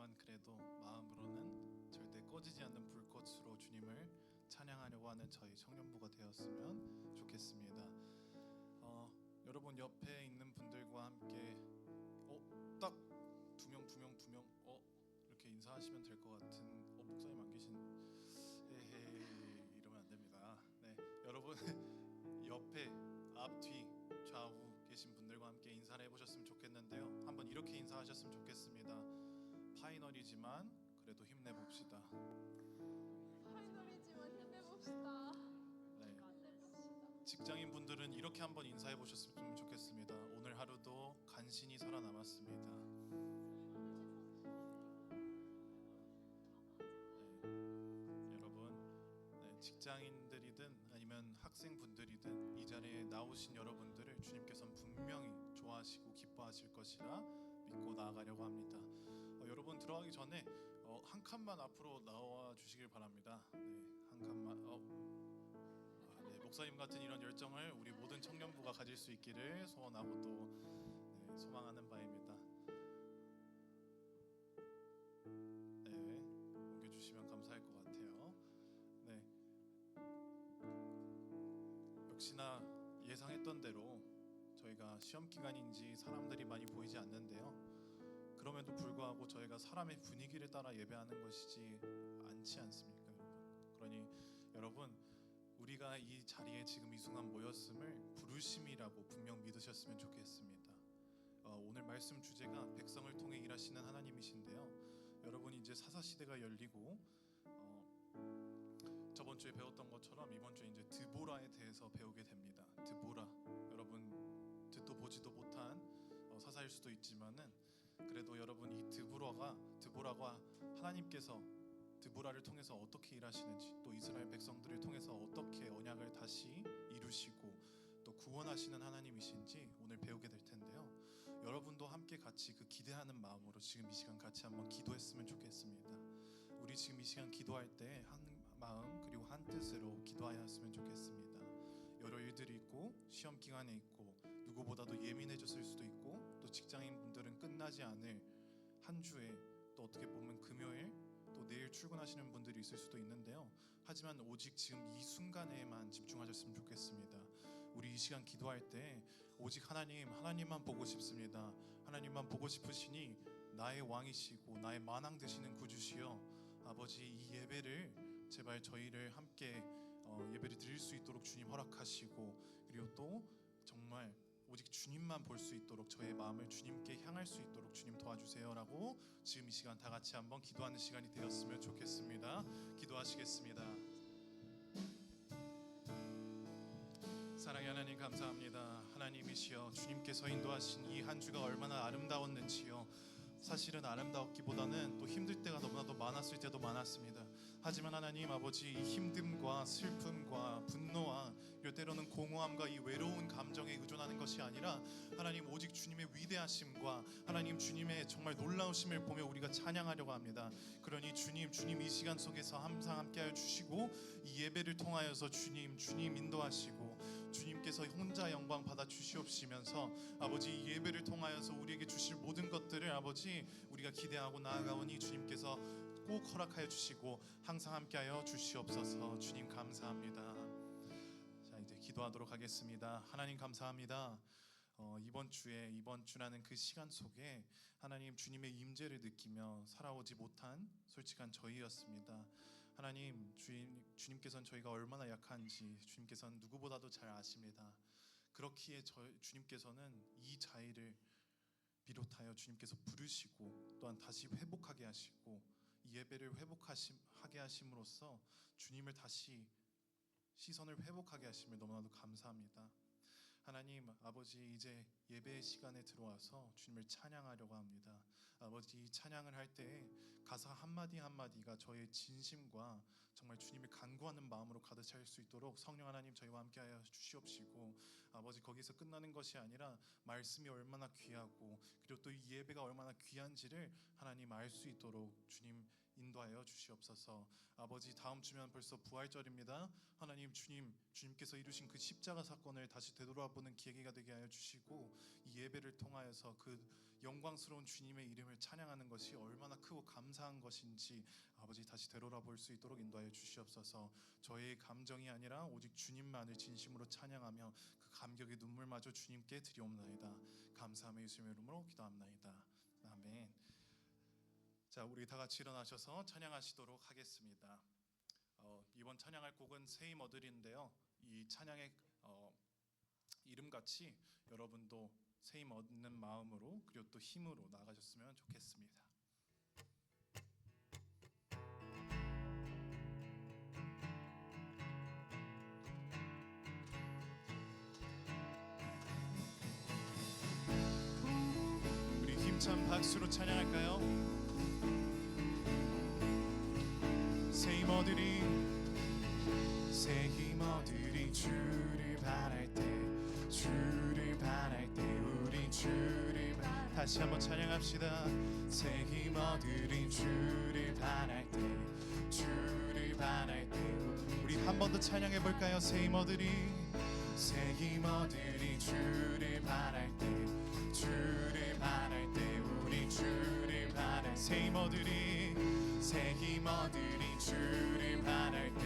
하지만 그래도 마음으로는 절대 꺼지지 않는 불꽃으로 주님을 찬양하려고 하는 저희 청년부가 되었으면 좋겠습니다. 여러분 옆에 있는 분들과 함께 딱 두 명 이렇게 인사하시면 될 것 같은 목사님 안 계신 헤헤 이러면 안 됩니다. 네, 여러분 옆에 앞뒤 좌우 계신 분들과 함께 인사를 해보셨으면 좋겠는데요. 한번 이렇게 인사하셨으면 좋겠습니다. 파이널이지만 그래도 힘내봅시다. 파이널이지만 힘내봅시다. 네, 직장인 분들은 이렇게 한번 인사해 보셨으면 좋겠습니다. 오늘 하루도 간신히 살아남았습니다. 네, 여러분, 네, 직장인들이든 아니면 학생분들이든 이 자리에 나오신 여러분들을 주님께서는 분명히 좋아하시고 기뻐하실 것이라 믿고 나아가려고 합니다. 여러분 들어가기 전에 한 칸만 앞으로 나와 주시길 바랍니다. 네, 한 칸만. 네, 목사님 같은 이런 열정을 우리 모든 청년부가 가질 수 있기를 소원하고 또 소망하는 바입니다. 네, 옮겨주시면 감사할 것 같아요. 네, 역시나 예상했던 대로 저희가 시험 기간인지 사람들이 많이 보이지 않는데요. 그럼에도 불구하고 저희가 사람의 분위기를 따라 예배하는 것이지 않지 않습니까, 여러분? 그러니 여러분, 우리가 이 자리에 지금 이 순간 모였음을 부르심이라고 분명 믿으셨으면 좋겠습니다. 오늘 말씀 주제가 백성을 통해 일하시는 하나님이신데요. 여러분 이제 사사시대가 열리고 저번 주에 배웠던 것처럼 이번 주에 이제 드보라에 대해서 배우게 됩니다. 드보라, 여러분 듣도 보지도 못한 사사일 수도 있지만은 그래도 여러분 이 드보라가 하나님께서 드보라를 통해서 어떻게 일하시는지, 또 이스라엘 백성들을 통해서 어떻게 언약을 다시 이루시고 또 구원하시는 하나님이신지 오늘 배우게 될 텐데요. 여러분도 함께 같이 그 기대하는 마음으로 지금 이 시간 같이 한번 기도했으면 좋겠습니다. 우리 지금 이 시간 기도할 때 한 마음 그리고 한 뜻으로 기도하였으면 좋겠습니다. 여러 일들이 있고 시험 기간에 있고 누구보다도 예민해졌을 수도 있고 또 직장인 분들은 끝나지 않을 한 주에 또 어떻게 보면 금요일 또 내일 출근하시는 분들이 있을 수도 있는데요. 하지만 오직 지금 이 순간에만 집중하셨으면 좋겠습니다. 우리 이 시간 기도할 때 오직 하나님만 보고 싶습니다. 하나님만 보고 싶으시니 나의 왕이시고 나의 만왕 되시는 구주시여 아버지, 이 예배를 제발 저희를 함께 예배를 드릴 수 있도록 주님 허락하시고, 그리고 또 정말 오직 주님만 볼 수 있도록 저의 마음을 주님께 향할 수 있도록 주님 도와주세요라고 지금 이 시간 다 같이 한번 기도하는 시간이 되었으면 좋겠습니다. 기도하시겠습니다. 사랑의 하나님 감사합니다. 하나님이시여, 주님께서 인도하신 이 한 주가 얼마나 아름다웠는지요. 사실은 아름다웠기보다는 또 힘들 때가 너무나도 많았을 때도 많았습니다. 하지만 하나님 아버지, 이 힘듦과 슬픔과 분노와 때로는 공허함과 이 외로운 감정에 의존하는 것이 아니라 하나님 오직 주님의 위대하심과 하나님 주님의 정말 놀라우심을 보며 우리가 찬양하려고 합니다. 그러니 주님 이 시간 속에서 항상 함께하여 주시고 이 예배를 통하여서 주님 인도하시고 주님께서 혼자 영광 받아 주시옵시면서 아버지, 이 예배를 통하여서 우리에게 주실 모든 것들을 아버지 우리가 기대하고 나아가오니 주님께서 꼭 허락하여 주시고 항상 함께하여 주시옵소서. 주님 감사합니다. 자, 이제 기도하도록 하겠습니다. 하나님 감사합니다. 이번 주라는 그 시간 속에 하나님 주님의 임재를 느끼며 살아오지 못한 솔직한 저희였습니다. 하나님 주님께서는 저희가 얼마나 약한지 주님께서는 누구보다도 잘 아십니다. 그렇기에 주님께서는 이 자리를 비롯하여 주님께서 부르시고 또한 다시 회복하게 하시고 이 예배를 하게 하심으로써 주님을 다시 시선을 회복하게 하심을 너무나도 감사합니다. 하나님 아버지, 이제 예배의 시간에 들어와서 주님을 찬양하려고 합니다. 아버지, 이 찬양을 할 때 가사 한마디 한마디가 저의 진심과 정말 주님을 간구하는 마음으로 가득 찰 수 있도록 성령 하나님 저희와 함께하여 주시옵시고, 아버지 거기서 끝나는 것이 아니라 말씀이 얼마나 귀하고 그리고 또 이 예배가 얼마나 귀한지를 하나님 알 수 있도록 주님 인도하여 주시옵소서. 아버지, 다음 주면 벌써 부활절입니다. 하나님 주님께서 이루신 그 십자가 사건을 다시 되돌아보는 계기가 되게 하여 주시고 이 예배를 통하여서 그 영광스러운 주님의 이름을 찬양하는 것이 얼마나 크고 감사한 것인지 아버지 다시 되돌아볼 수 있도록 인도하여 주시옵소서. 저의 감정이 아니라 오직 주님만을 진심으로 찬양하며 그 감격의 눈물마저 주님께 드리옵나이다. 감사함의 예수님의 이름으로 기도합나이다. 아멘. 자, 우리 다 같이 일어나셔서 찬양하시도록 하겠습니다. 이번 찬양할 곡은 세임 얻으리인데요. 이 찬양의 이름같이 여러분도 세임 얻는 마음으로 그리고 또 힘으로 나가셨으면 좋겠습니다. 우리 힘찬 박수로 찬양할까요? 새 힘 얻으리 새 힘 얻으리 주를 바랄 때 주를 바랄 때 우리 주를 다시 한번 찬양합시다. 새 힘 얻으리 주를 바랄 때 주를 바랄 때 우리 한 번 더 찬양해 볼까요? 새 힘 얻으리 새 힘 얻으리 주를 바랄 때 주를 바랄 때 우리 주를 바랄 새 힘 얻으리 새 힘 얻으리 주를 바랄 때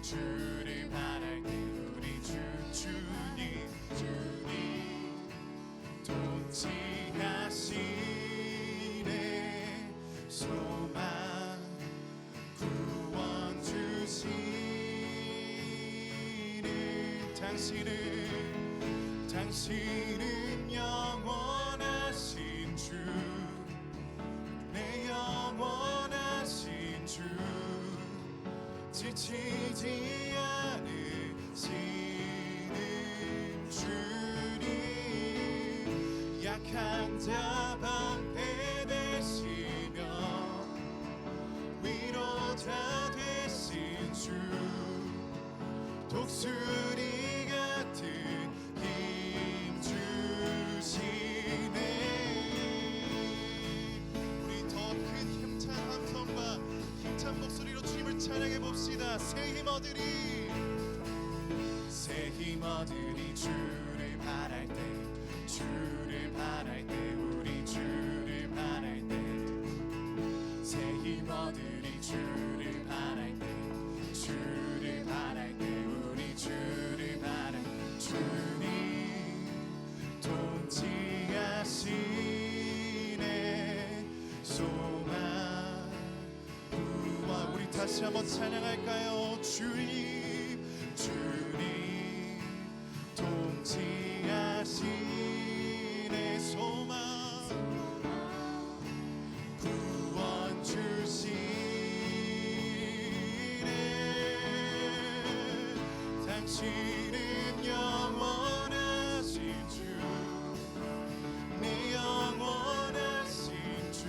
주를 바랄 때 우리 주님 통치하시네 소망 구원 주시는 당신은 영원하신 주 내 영원하신 주 지치지 않으시는 주님 약한 자 방패되시며 위로자 되신 주 독수리 같은 힘 주시네. 우리 더 큰 힘찬 함성과 힘찬 목소리로 주님을 찬양해 봅시다. 새 힘 얻으리 새 힘 얻으리 주를 바랄 때 주를 바랄 때 우리 주를 바랄 때 새 힘 얻으리 주를 바랄 때 주를 바랄 때 우리 주를 바랄 주님 통치하시네 소망 구원 우리 다시 한번 찬양할까요? 주님 통치하시네 소망 구원 주시네 당신은 영원하신 주 내 영원하신 주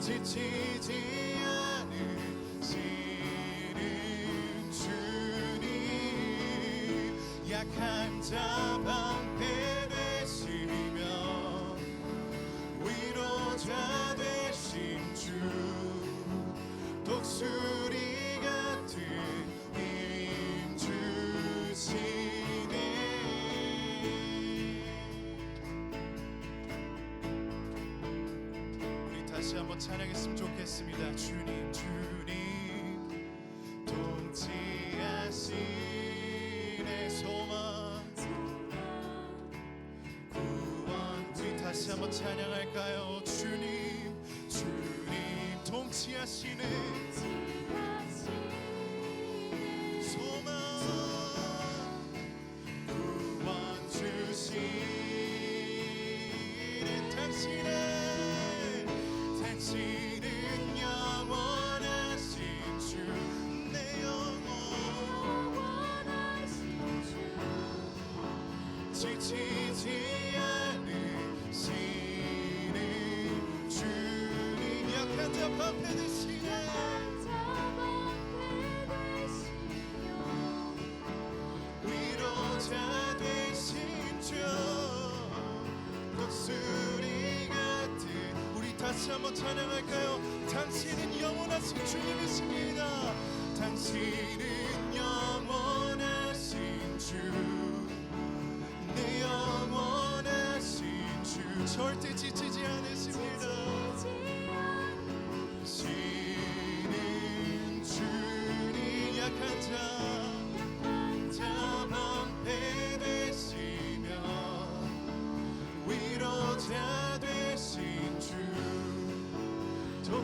지치지 않으시는 주님 약한 자 방패 되시며 위로자 되신 주 독수리 같은 힘 주시네. 우리 다시 한번 찬양했으면 좋겠습니다. 주님 통치하시네 소망 구원 우리 다시 한번 찬양할까요? 주님 통치하시네 소망 구원 주시네 당신은 영원하신 주 내 영원하신 주 지치지 않으시는 주님 약한 자 방패 되시네 위로자 되신 주 독수리 같은 우리 다시 한번 찬양할까요? 당신은 영원하신 주님이십니다. 당신은 영원하신 주 내 영원하신 주 절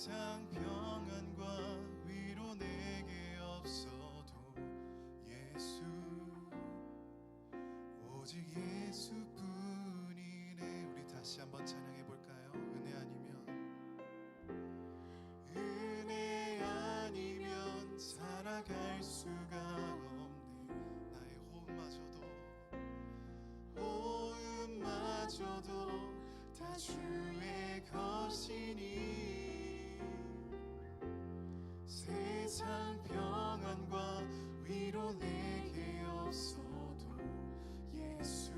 세상 평안과 위로 내게 없어도 예수, 오직 예수뿐이네. 우리 다시 한번 찬양해 볼까요? 은혜 아니면 살아갈 수가 없네. 나의 호흡마저도 다 주의 것이니 세상 평안과 위로 내게 없어도 예수,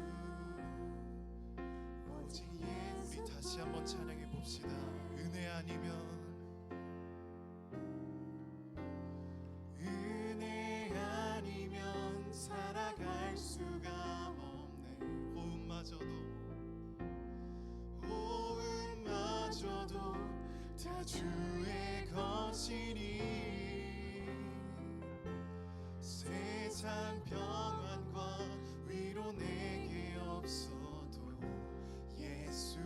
오직 예수. 우리 다시 한번 찬양해 봅시다. 은혜 아니면 살아갈 수가 없네. 호흡마저도 다 주의 것이니 세상 평안과 위로 내게 없어도 예수,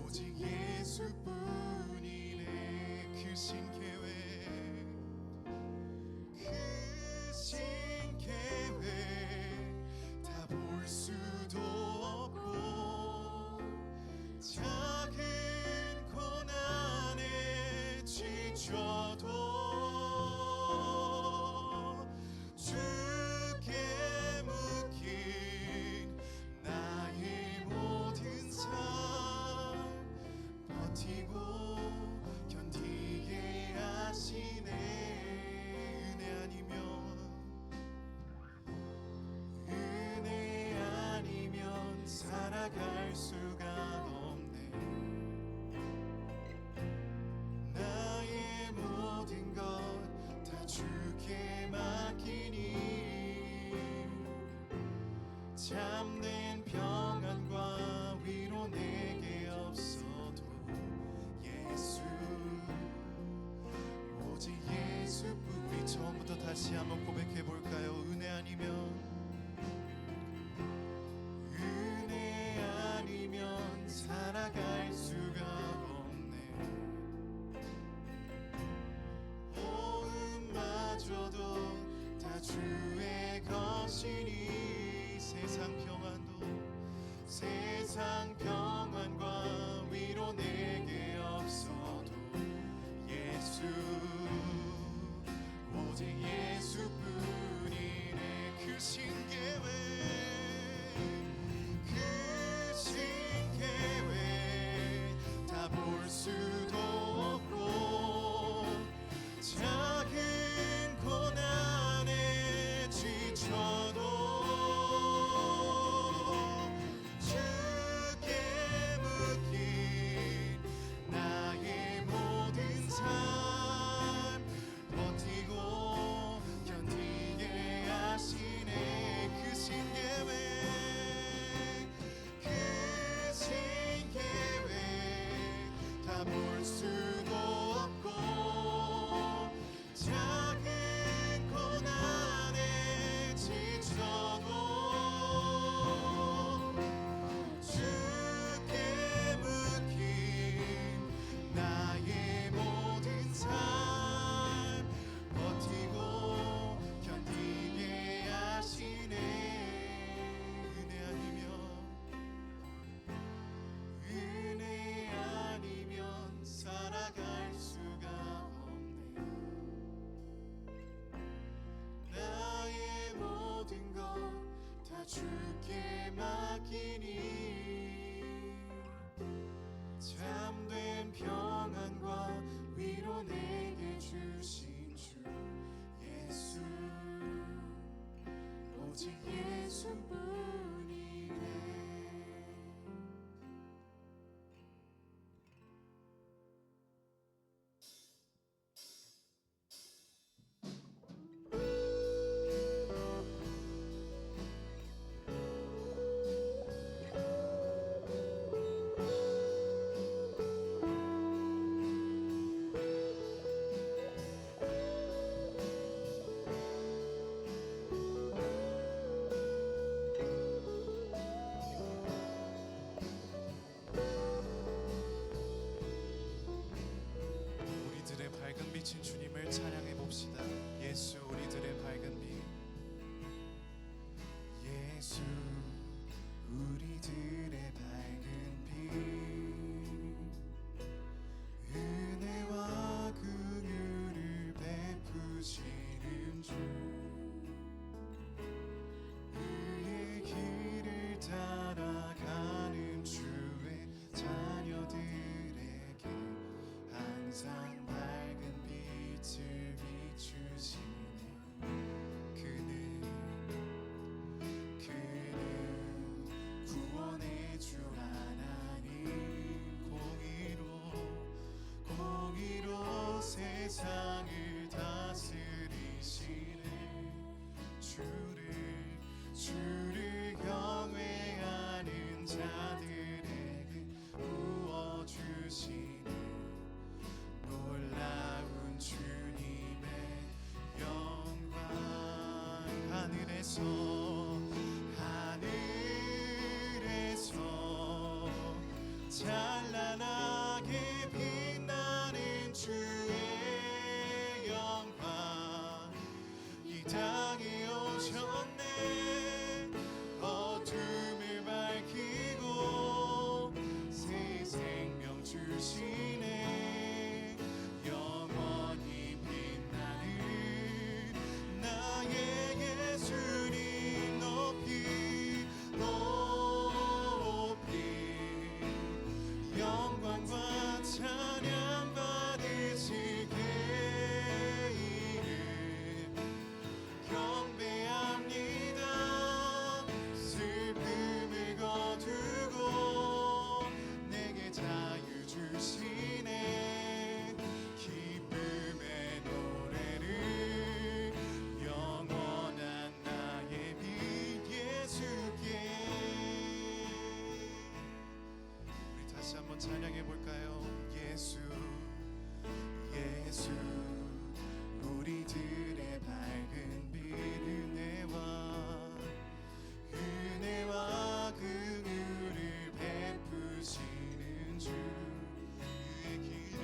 오직 예수뿐이네. 그 신계획 다 볼 수도 없고 작은 고난에 지쳐도 주께 묶인 나의 모든 삶 버티고 견디게 하시네. 살아갈 수가 없네. 나의 모든 것 다 주께 맡기니 참된 평안과 위로 내게 없어도 예수, 오직 예수뿐. 우리 처음부터 다시 한번 고백해 볼까요? 은혜 아니면 살아갈 수가 없네. 호흡마저도 다 주의 것이니 세상 평안과 위로 내게 없어도 예수, 오직 예수뿐이네. 그 신계획 다 볼 수도 없고 작은 고난에 지쳐도 주께 묶인 나의 모든 삶 버티고 견디게 하시네. 그 신계획 다 볼 수도 없고 작은 고난에 지쳐도 주께 묶인 나의 모든 삶 버티고 견디게 하시네. 살아갈 수가 없네. 나의 모든 것 다 주께 맡기니 참된 평안과 위로 내게 주신 주 예수, 오직 예수뿐이네. 비친 주님을 찬양해 봅시다. 예수 우리들의 밝은 빛. 예수 우리들의 밝은 빛, 은혜와 긍휼을 베푸시는 주, 그의 길을 따라가는 주의 자녀들에게 항상 밝은 빛을 비추시네. 그는 구원의 주 하나님, 공의로 세상을 다스리시네. 주를 경외하는 자들에게 부어주시네. 놀라운 주님의 영광. 하늘에서 찬란하게 빛나는 주의 영광, 이 땅에 오셨네. 어둠을 밝히고 새 생명 주시네. 영원히 빛나는 나의 예수님 높이 영광과 찬양 받으시게 이름 경배합니다. 슬픔을 거두고 내게 자유 주시네. 기쁨의 노래를 영원한 나의 빛 예수께. 우리 다시 한번 찬양해 볼까요? 예수 우리들의 밝은 빛, 은혜와 긍휼을 베푸시는 주, 그의 길을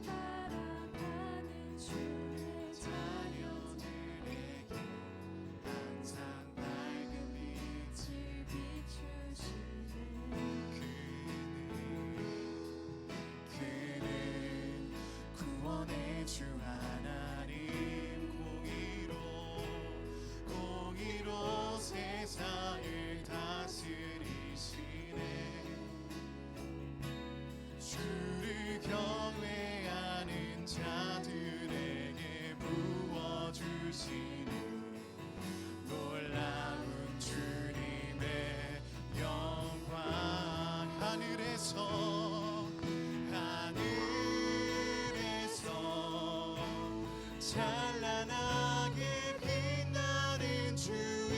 따라가는 주의 자녀들에게 항상 밝은 빛을 비추시네. 그는 구원의 주 하나님, 공의로 세상을 다스리시네. 주를 경외하는 자들에게 부어주시는 놀라운 주님의 영광. 하늘에서 찬란하게 빛나는 주의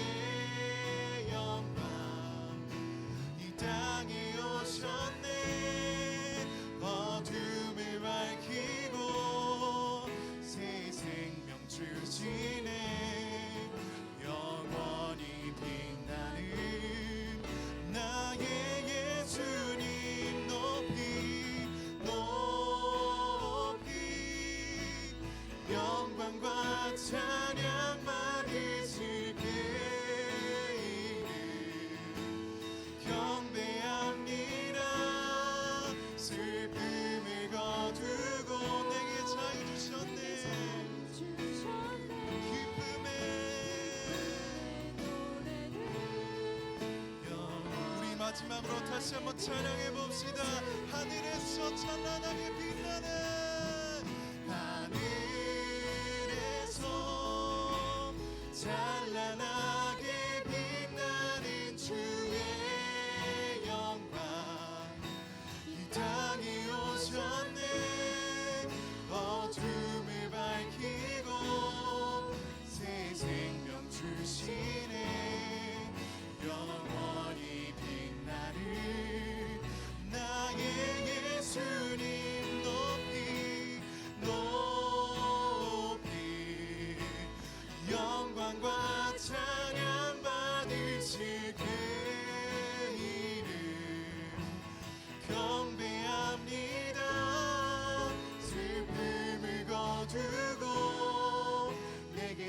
영광, 이 땅에 오셨네. 어둠을 밝히고 새 생명 주시네. 영원히 빛나는 나의 예수님 높이 영광과 찬양 받으시게 이름 경배합니다. 슬픔을 거두고 내게 자유 주셨네. 기쁨의 우리 마지막으로 다시 한번 찬양해 봅시다. 하늘에서 찬란하게 빛나는, 하늘에서 찬란하게 빛나는 주의 영광, 이 땅에 오셨네. 어둠을 밝히고 새 생명 주시네. 영원히 빛나는 나의 예수님 높이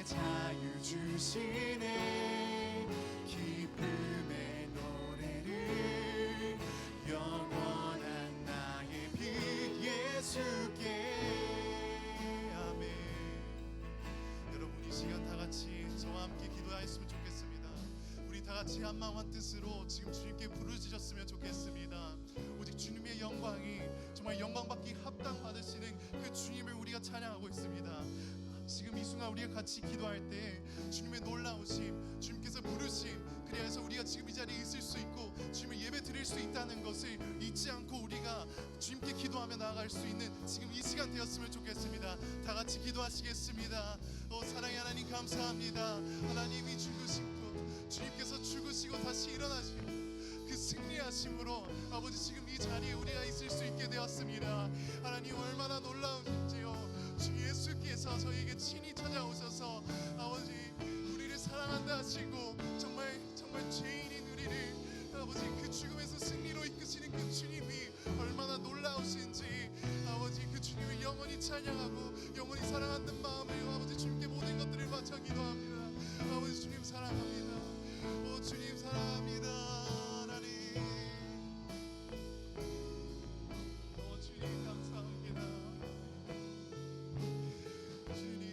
자유 주시네 기쁨의 노래를 영원한 나의 빛 예수께 아멘. 여러분 이 시간 다 같이 저와 함께 기도하였으면 좋겠습니다. 우리 다 같이 한 마음 한 뜻으로 지금 주님께 부르짖었으면 좋겠습니다. 오직 주님의 영광이 정말 영광받기 합당받으시는 그 주님을 우리가 찬양하고 있습니다. 지금 이 순간 우리가 같이 기도할 때 주님의 놀라우심, 주님께서 부르심, 그래서 우리가 지금 이 자리에 있을 수 있고 주님을 예배 드릴 수 있다는 것을 잊지 않고 우리가 주님께 기도하며 나아갈 수 있는 지금 이 시간 되었으면 좋겠습니다. 다 같이 기도하시겠습니다. 사랑의 하나님 감사합니다. 하나님이 죽으시고 주님께서 죽으시고 다시 일어나시고 그 승리하심으로 아버지 지금 이 자리에 우리가 있을 수 있게 되었습니다. 하나님 얼마나 놀라우신지요. 주 예수께서 저희에게 친히 찾아오셔서 아버지 우리를 사랑한다 하시고 정말 죄인인 우리를 아버지 그 죽음에서 승리로 이끄시는 그 주님이 얼마나 놀라우신지 아버지 그 주님을 영원히 찬양하고 영원히 사랑하는 마음으로 아버지 주님께 모든 것들을 바쳐 기도합니다. 아버지 주님 사랑합니다. 오 주님 사랑합니다. 하나님 오 주님 감사합니다. 주님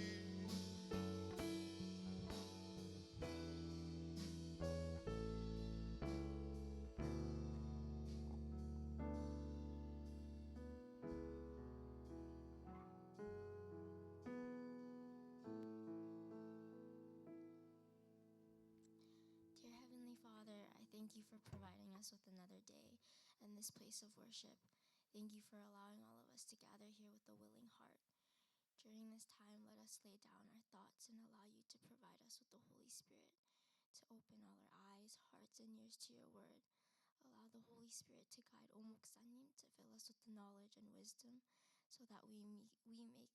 Dear Heavenly Father, I thank you for providing us with another day and this place of worship. Thank you for allowing all of us to gather here with a willing heart. During this time, let us lay down our thoughts and allow you to provide us with the Holy Spirit to open all our eyes, hearts, and ears to your word. Allow the Holy Spirit to guide Omoksanim to fill us with the knowledge and wisdom so that we may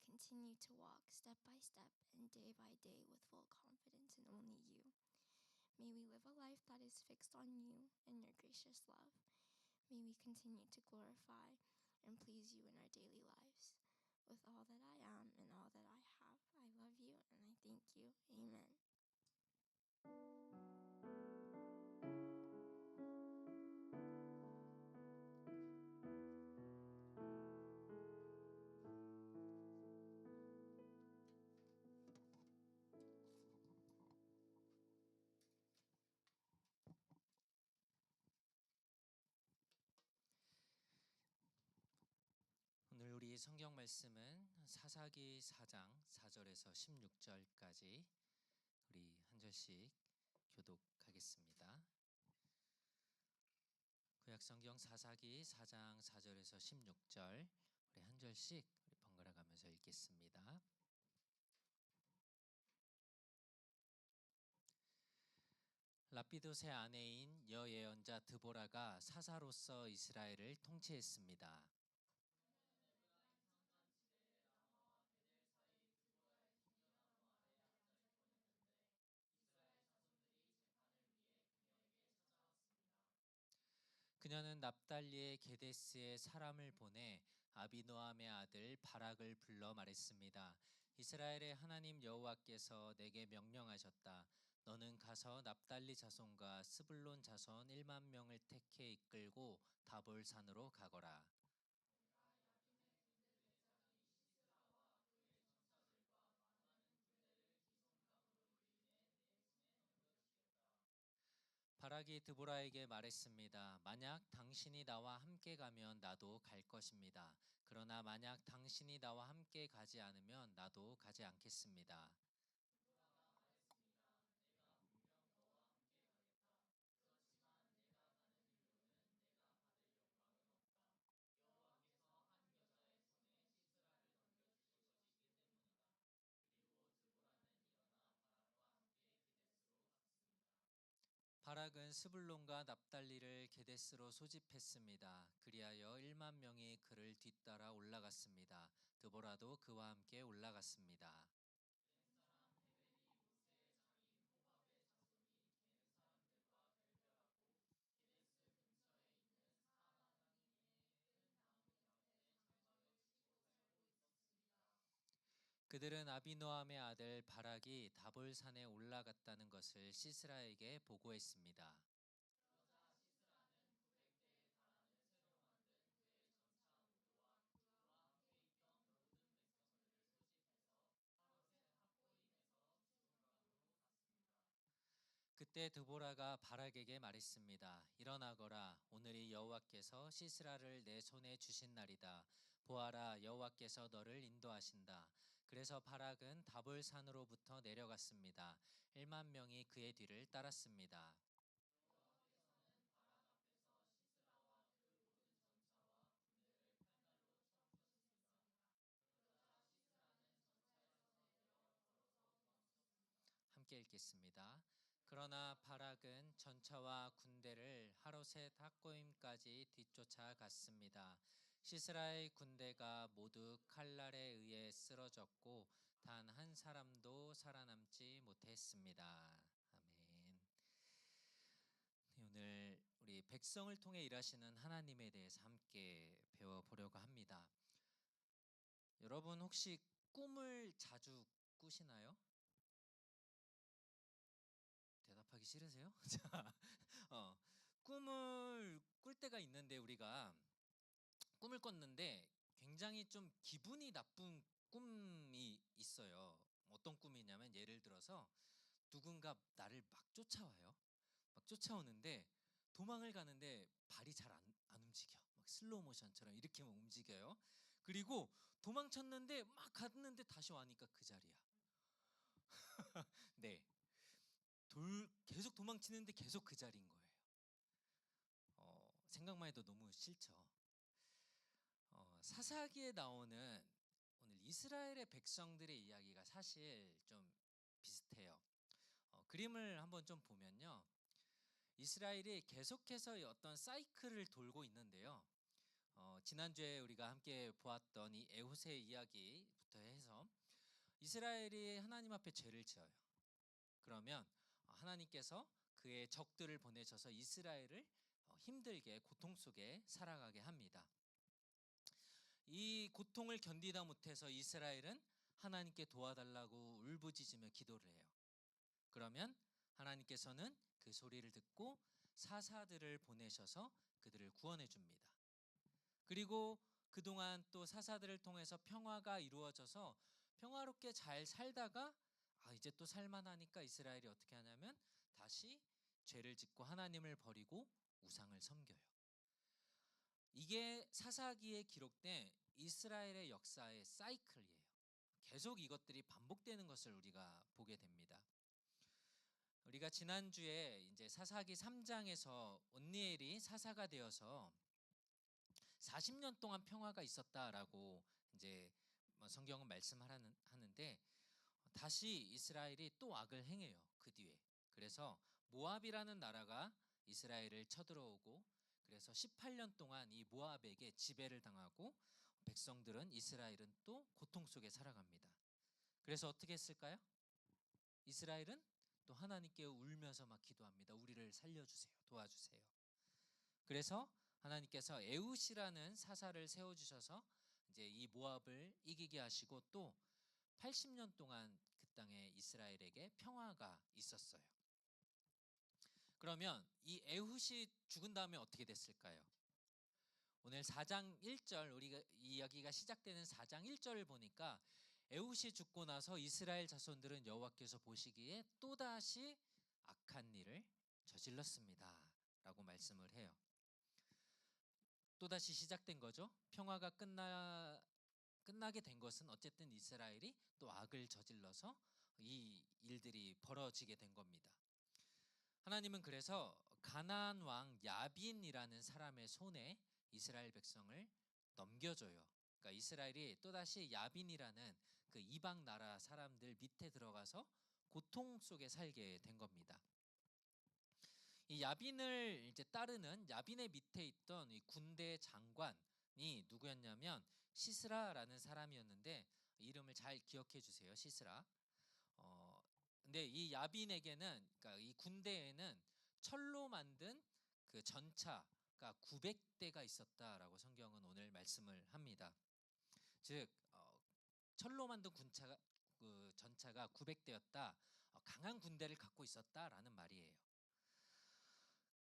continue to walk step by step and day by day with full confidence in only you. May we live a life that is fixed on you and your gracious love. May we continue to glorify and please you in our daily lives. With all that I am and all that I have, I love you and I thank you. Amen. 오늘 우리 성경 말씀은 사사기 4장 4절에서 16절까지 우리 한 절씩 교독하겠습니다. 구약 성경 사사기 4장 4절에서 16절 우리 한 절씩 우리 번갈아 가면서 읽겠습니다. 라피도의 아내인 여예언자 드보라가 사사로서 이스라엘을 통치했습니다. 그녀는 납달리의 게데스에 사람을 보내 아비노함의 아들 바락을 불러 말했습니다. 이스라엘의 하나님 여호와께서 내게 명령하셨다. 너는 가서 납달리 자손과 스불론 자손 1만 명을 택해 이끌고 다볼 산으로 가거라. 바락이 드보라에게 말했습니다. 만약 당신이 나와 함께 가면 나도 갈 것입니다. 그러나 만약 당신이 나와 함께 가지 않으면 나도 가지 않겠습니다. 바락은 스불론과 납달리를 게데스로 소집했습니다. 그리하여 1만 명이 그를 뒤따라 올라갔습니다. 드보라도 그와 함께 올라갔습니다. 그들은 아비노함의 아들 바락이 다볼산에 올라갔다는 것을 시스라에게 보고했습니다. 그때 드보라가 바락에게 말했습니다. 일어나거라. 오늘이 여호와께서 시스라를 내 손에 주신 날이다. 보아라, 여호와께서 너를 인도하신다. 그래서 바락은 다볼산으로부터 내려갔습니다. 1만 명이 그의 뒤를 따랐습니다. 함께 읽겠습니다. 그러나 바락은 전차와 군대를 하로셋 학고임까지 뒤쫓아갔습니다. 시스라의 군대가 모두 칼날에 의해 쓰러졌고 단 한 사람도 살아남지 못했습니다. 아멘. 네, 오늘 우리 백성을 통해 일하시는 하나님에 대해서 함께 배워보려고 합니다. 여러분 혹시 꿈을 자주 꾸시나요? 대답하기 싫으세요? 자, 꿈을 꿀 때가 있는데 우리가 꿈을 꿨는데 굉장히 좀 기분이 나쁜 꿈이 있어요. 어떤 꿈이냐면 예를 들어서 누군가 나를 막 쫓아와요. 막 쫓아오는데 도망을 가는데 발이 잘 안 움직여. 막 슬로우 모션처럼 이렇게 막 움직여요. 그리고 도망쳤는데 막 갔는데 다시 와니까 그 자리야. 네. 계속 도망치는데 계속 그 자리인 거예요. 생각만 해도 너무 싫죠. 사사기에 나오는 오늘 이스라엘의 백성들의 이야기가 사실 좀 비슷해요. 그림을 한번 좀 보면요. 이스라엘이 계속해서 어떤 사이클을 돌고 있는데요. 지난주에 우리가 함께 보았던 이 에훗의 이야기부터 해서 이스라엘이 하나님 앞에 죄를 지어요. 그러면 하나님께서 그의 적들을 보내셔서 이스라엘을 힘들게 고통 속에 살아가게 합니다. 이 고통을 견디다 못해서 이스라엘은 하나님께 도와달라고 울부짖으며 기도를 해요. 그러면 하나님께서는 그 소리를 듣고 사사들을 보내셔서 그들을 구원해 줍니다. 그리고 그동안 또 사사들을 통해서 평화가 이루어져서 평화롭게 잘 살다가 이제 또 살만하니까 이스라엘이 어떻게 하냐면 다시 죄를 짓고 하나님을 버리고 우상을 섬겨요. 이게 사사기에 기록된 이스라엘의 역사의 사이클이에요. 계속 이것들이 반복되는 것을 우리가 보게 됩니다. 우리가 지난주에 이제 사사기 3장에서 온니엘이 사사가 되어서 40년 동안 평화가 있었다라고 이제 성경은 말씀하는데 다시 이스라엘이 또 악을 행해요. 그 뒤에. 그래서 모압이라는 나라가 이스라엘을 쳐들어오고 그래서 18년 동안 이 모압에게 지배를 당하고 백성들은 이스라엘은 또 고통 속에 살아갑니다. 그래서 어떻게 했을까요? 이스라엘은 또 하나님께 울면서 막 기도합니다. 우리를 살려주세요. 도와주세요. 그래서 하나님께서 에훗이라는 사사를 세워주셔서 이제 이 모압을 이기게 하시고 또 80년 동안 그 땅에 이스라엘에게 평화가 있었어요. 그러면 이 에훗이 죽은 다음에 어떻게 됐을까요? 오늘 4장 1절 우리가 이야기가 시작되는 4장 1절을 보니까 에훗이 죽고 나서 이스라엘 자손들은 여호와께서 보시기에 또다시 악한 일을 저질렀습니다 라고 말씀을 해요. 또다시 시작된 거죠. 평화가 끝나게 된 것은 어쨌든 이스라엘이 또 악을 저질러서 이 일들이 벌어지게 된 겁니다. 하나님은 그래서 가나안 왕 야빈이라는 사람의 손에 이스라엘 백성을 넘겨줘요. 그러니까 이스라엘이 또다시 야빈이라는 그 이방 나라 사람들 밑에 들어가서 고통 속에 살게 된 겁니다. 이 야빈을 이제 따르는 야빈의 밑에 있던 이 군대 장관이 누구였냐면 시스라라는 사람이었는데 이름을 잘 기억해 주세요. 시스라. 근데 이 야빈에게는 그러니까 이 군대에는 철로 만든 그 전차가 900대가 있었다라고 성경은 오늘 말씀을 합니다. 즉 철로 만든 전차가 900대였다. 강한 군대를 갖고 있었다라는 말이에요.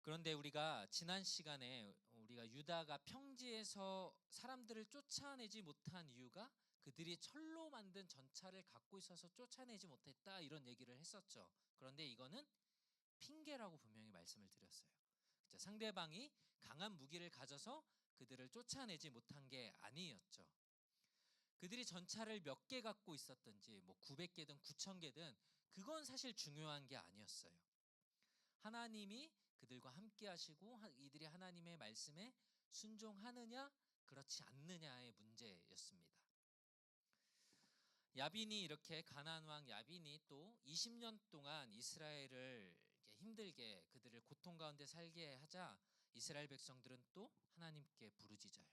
그런데 우리가 지난 시간에 우리가 유다가 평지에서 사람들을 쫓아내지 못한 이유가 그들이 철로 만든 전차를 갖고 있어서 쫓아내지 못했다 이런 얘기를 했었죠. 그런데 이거는 핑계라고 분명히 말씀을 드렸어요. 그죠? 상대방이 강한 무기를 가져서 그들을 쫓아내지 못한 게 아니었죠. 그들이 전차를 몇 개 갖고 있었든지 뭐 900개든 9,000개든 그건 사실 중요한 게 아니었어요. 하나님이 그들과 함께 하시고 이들이 하나님의 말씀에 순종하느냐 그렇지 않느냐의 문제였습니다. 야빈이 이렇게 가나안 왕 야빈이 또 20년 동안 이스라엘을 힘들게 그들을 고통 가운데 살게 하자 이스라엘 백성들은 또 하나님께 부르짖어요.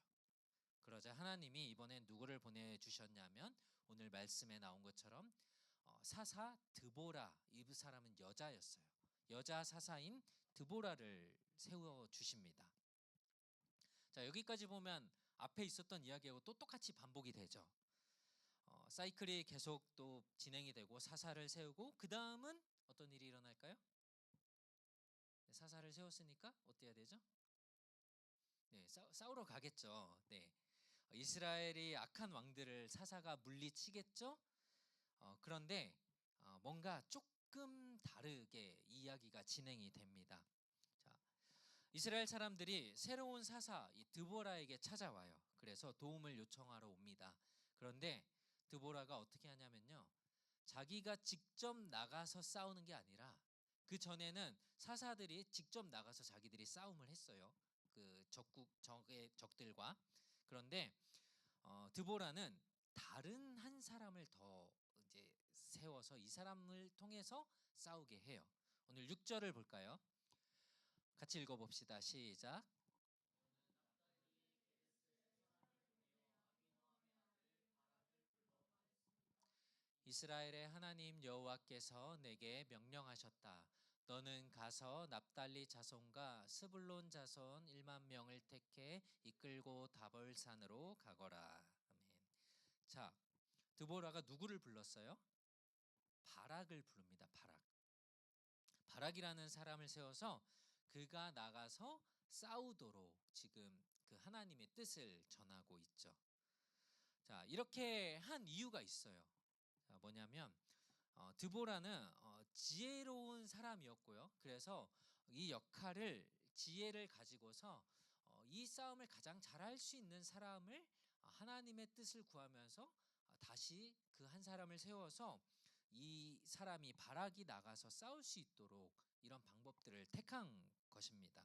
그러자 하나님이 이번엔 누구를 보내주셨냐면 오늘 말씀에 나온 것처럼 사사 드보라, 이 사람은 여자였어요. 여자 사사인 드보라를 세워주십니다. 자, 여기까지 보면 앞에 있었던 이야기하고 또 똑같이 반복이 되죠. 사이클이 계속 또 진행이 되고 사사를 세우고 그 다음은 어떤 일이 일어날까요? 사사를 세웠으니까 어떻게 해야 되죠? 네, 싸우러 가겠죠. 네, 이스라엘이 악한 왕들을 사사가 물리치겠죠. 그런데 뭔가 조금 다르게 이야기가 진행이 됩니다. 자, 이스라엘 사람들이 새로운 사사 이 드보라에게 찾아와요. 그래서 도움을 요청하러 옵니다. 그런데 드보라가 어떻게 하냐면요, 자기가 직접 나가서 싸우는 게 아니라 그 전에는 사사들이 직접 나가서 자기들이 싸움을 했어요. 그 적들과. 그런데 드보라는 다른 한 사람을 더 이제 세워서 이 사람을 통해서 싸우게 해요. 오늘 6절을 볼까요? 같이 읽어봅시다. 시작. 이스라엘의 하나님 여호와께서 내게 명령하셨다. 너는 가서 납달리 자손과 스불론 자손 1만 명을 택해 이끌고 다볼산으로 가거라. 아멘. 자, 드보라가 누구를 불렀어요? 바락을 부릅니다. 바락이라는 사람을 세워서 그가 나가서 싸우도록 지금 그 하나님의 뜻을 전하고 있죠. 자, 이렇게 한 이유가 있어요. 뭐냐면 드보라는 지혜로운 사람이었고요. 그래서 이 역할을 지혜를 가지고서 이 싸움을 가장 잘할 수 있는 사람을 하나님의 뜻을 구하면서 다시 그 한 사람을 세워서 이 사람이 바락이 나가서 싸울 수 있도록 이런 방법들을 택한 것입니다.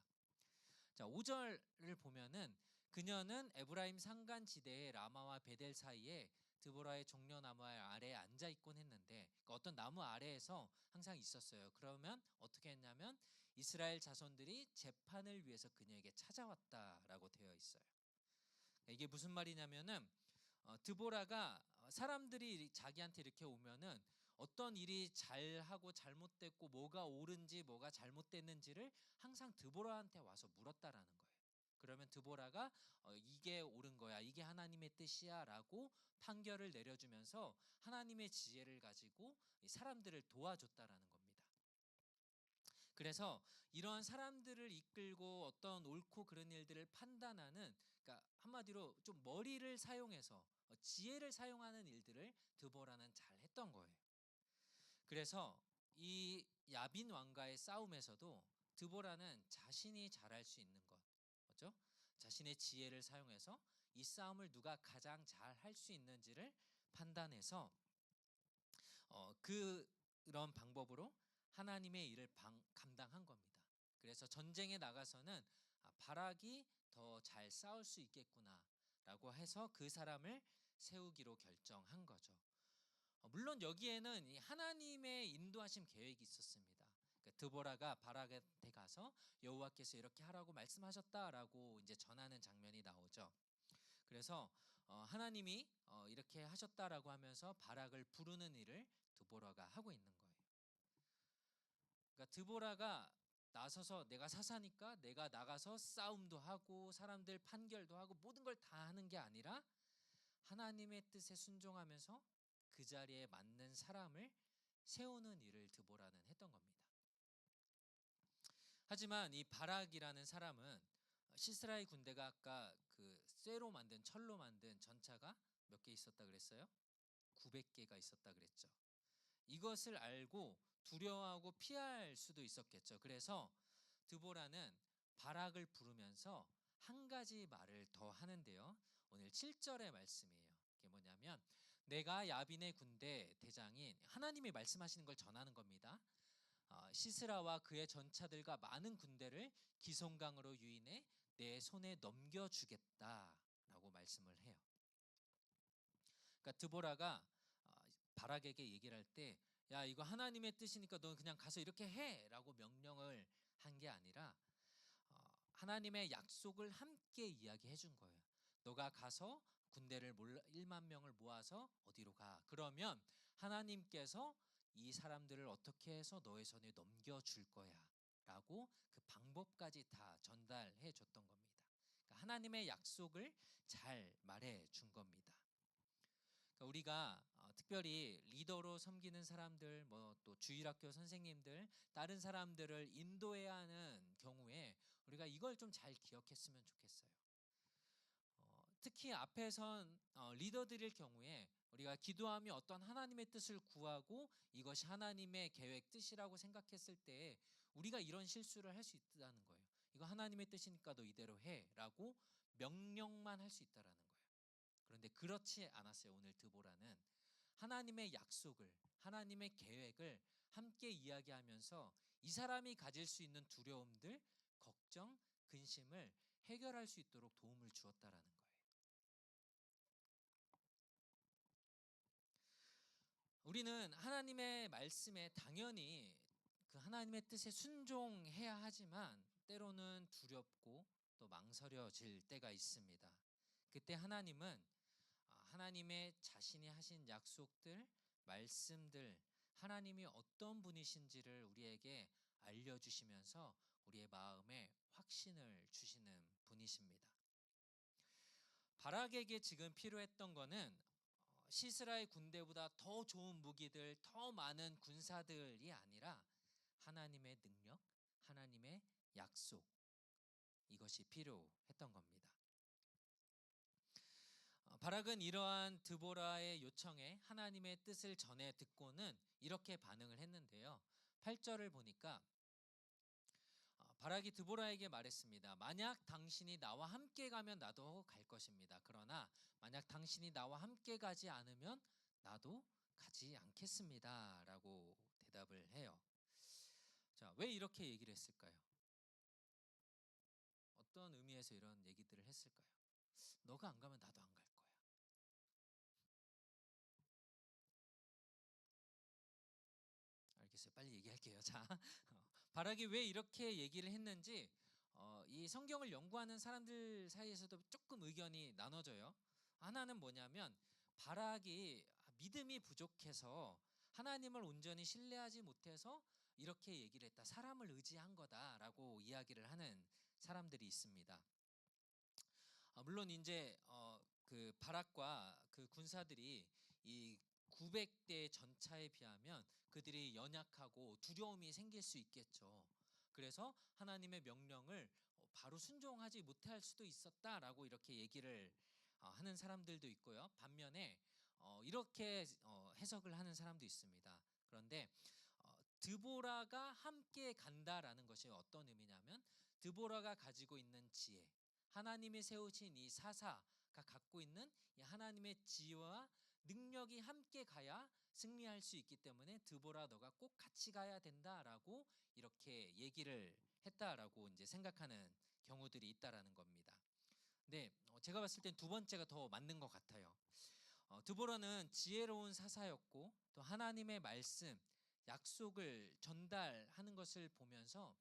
자, 5절을 보면은 그녀는 에브라임 산간지대의 라마와 베델 사이에 드보라의 종려나무 아래에 앉아 있곤 했는데 어떤 나무 아래에서 항상 있었어요. 그러면 어떻게 했냐면 이스라엘 자손들이 재판을 위해서 그녀에게 찾아왔다라고 되어 있어요. 이게 무슨 말이냐면은 드보라가 사람들이 자기한테 이렇게 오면은 어떤 일이 잘하고 잘못됐고 뭐가 옳은지 뭐가 잘못됐는지를 항상 드보라한테 와서 물었다라는 거예요. 그러면 드보라가 이게 옳은 거야, 이게 하나님의 뜻이야 라고 판결을 내려주면서 하나님의 지혜를 가지고 사람들을 도와줬다라는 겁니다. 그래서 이러한 사람들을 이끌고 어떤 옳고 그른 일들을 판단하는, 그러니까 한마디로 좀 머리를 사용해서 지혜를 사용하는 일들을 드보라는 잘 했던 거예요. 그래서 이 야빈 왕과의 싸움에서도 드보라는 자신이 잘할 수 있는 것, 그렇죠? 자신의 지혜를 사용해서 이 싸움을 누가 가장 잘 할 수 있는지를 판단해서 그런 방법으로 하나님의 일을 감당한 겁니다. 그래서 전쟁에 나가서는 바락이 더 잘 싸울 수 있겠구나라고 해서 그 사람을 세우기로 결정한 거죠. 물론 여기에는 이 하나님의 인도하심 계획이 있었습니다. 그러니까 드보라가 바락한테 가서 여호와께서 이렇게 하라고 말씀하셨다라고 이제 전하는 장면이 나오죠. 그래서 하나님이 이렇게 하셨다라고 하면서 바락을 부르는 일을 드보라가 하고 있는 거예요. 그러니까 드보라가 나서서 내가 사사니까 내가 나가서 싸움도 하고 사람들 판결도 하고 모든 걸 다 하는 게 아니라 하나님의 뜻에 순종하면서 그 자리에 맞는 사람을 세우는 일을 드보라는 했던 겁니다. 하지만 이 바락이라는 사람은 시스라의 군대가 아까 그 쇠로 만든 철로 만든 전차가 몇 개 있었다 그랬어요? 900개가 있었다 그랬죠. 이것을 알고 두려워하고 피할 수도 있었겠죠. 그래서 드보라는 바락을 부르면서 한 가지 말을 더 하는데요. 오늘 7절의 말씀이에요. 이게 뭐냐면 내가 야빈의 군대 대장인 하나님이 말씀하시는 걸 전하는 겁니다. 시스라와 그의 전차들과 많은 군대를 기송강으로 유인해 내 손에 넘겨주겠다라고 말씀을 해요. 그러니까 드보라가 바락에게 얘기를 할 때, 야 이거 하나님의 뜻이니까 넌 그냥 가서 이렇게 해라고 명령을 한 게 아니라 하나님의 약속을 함께 이야기해 준 거예요. 너가 가서 군대를 1만 명을 모아서 어디로 가. 그러면 하나님께서 이 사람들을 어떻게 해서 너의 손에 넘겨줄 거야 라고 그 방법까지 다 전달해 줬던 겁니다. 그러니까 하나님의 약속을 잘 말해 준 겁니다. 그러니까 우리가 특별히 리더로 섬기는 사람들, 뭐 또 주일학교 선생님들, 다른 사람들을 인도해야 하는 경우에 우리가 이걸 좀 잘 기억했으면 좋겠어요. 특히 앞에 선 리더들일 경우에 우리가 기도하며 어떤 하나님의 뜻을 구하고 이것이 하나님의 계획 뜻이라고 생각했을 때 우리가 이런 실수를 할 수 있다는 거예요. 이거 하나님의 뜻이니까 너 이대로 해라고 명령만 할 수 있다라는 거예요. 그런데 그렇지 않았어요. 오늘 드보라는 하나님의 약속을, 하나님의 계획을 함께 이야기하면서 이 사람이 가질 수 있는 두려움들, 걱정, 근심을 해결할 수 있도록 도움을 주었다라는 거예요. 우리는 하나님의 말씀에 당연히 그 하나님의 뜻에 순종해야 하지만 때로는 두렵고 또 망설여질 때가 있습니다. 그때 하나님은 하나님의 자신이 하신 약속들, 말씀들, 하나님이 어떤 분이신지를 우리에게 알려주시면서 우리의 마음에 확신을 주시는 분이십니다. 바락에게 지금 필요했던 거는 시스라의 군대보다 더 좋은 무기들, 더 많은 군사들이 아니라 하나님의 능력, 하나님의 약속, 이것이 필요했던 겁니다. 바락은 이러한 드보라의 요청에 하나님의 뜻을 전해 듣고는 이렇게 반응을 했는데요. 8절을 보니까 바락이 드보라에게 말했습니다. 만약 당신이 나와 함께 가면 나도 갈 것입니다. 그러나 만약 당신이 나와 함께 가지 않으면 나도 가지 않겠습니다. 라고 대답을 해요. 자, 왜 이렇게 얘기를 했을까요? 어떤 의미에서 이런 얘기들을 했을까요? 너가 안 가면 나도 안 갈 거야. 알겠어요. 빨리 얘기할게요. 자, 바락이 왜 이렇게 얘기를 했는지 이 성경을 연구하는 사람들 사이에서도 조금 의견이 나눠져요. 하나는 뭐냐면 바락이 믿음이 부족해서 하나님을 온전히 신뢰하지 못해서 이렇게 얘기를 했다. 사람을 의지한 거다라고 이야기를 하는 사람들이 있습니다. 물론 이제 그 바락과 그 군사들이 이 900대 전차에 비하면 그들이 연약하고 두려움이 생길 수 있겠죠. 그래서 하나님의 명령을 바로 순종하지 못할 수도 있었다라고 이렇게 얘기를 하는 사람들도 있고요. 반면에 이렇게 해석을 하는 사람도 있습니다. 그런데 드보라가 함께 간다라는 것이 어떤 의미냐면 드보라가 가지고 있는 지혜, 하나님이 세우신 이 사사가 갖고 있는 이 하나님의 지혜와 능력이 함께 가야 승리할 수 있기 때문에 드보라 너가 꼭 같이 가야 된다라고 이렇게 얘기를 했다라고 이제 생각하는 경우들이 있다라는 겁니다. 근데 제가 봤을 땐 두 번째가 더 맞는 것 같아요. 드보라는 지혜로운 사사였고 또 하나님의 말씀, 약속을 전달하는 것을 보면서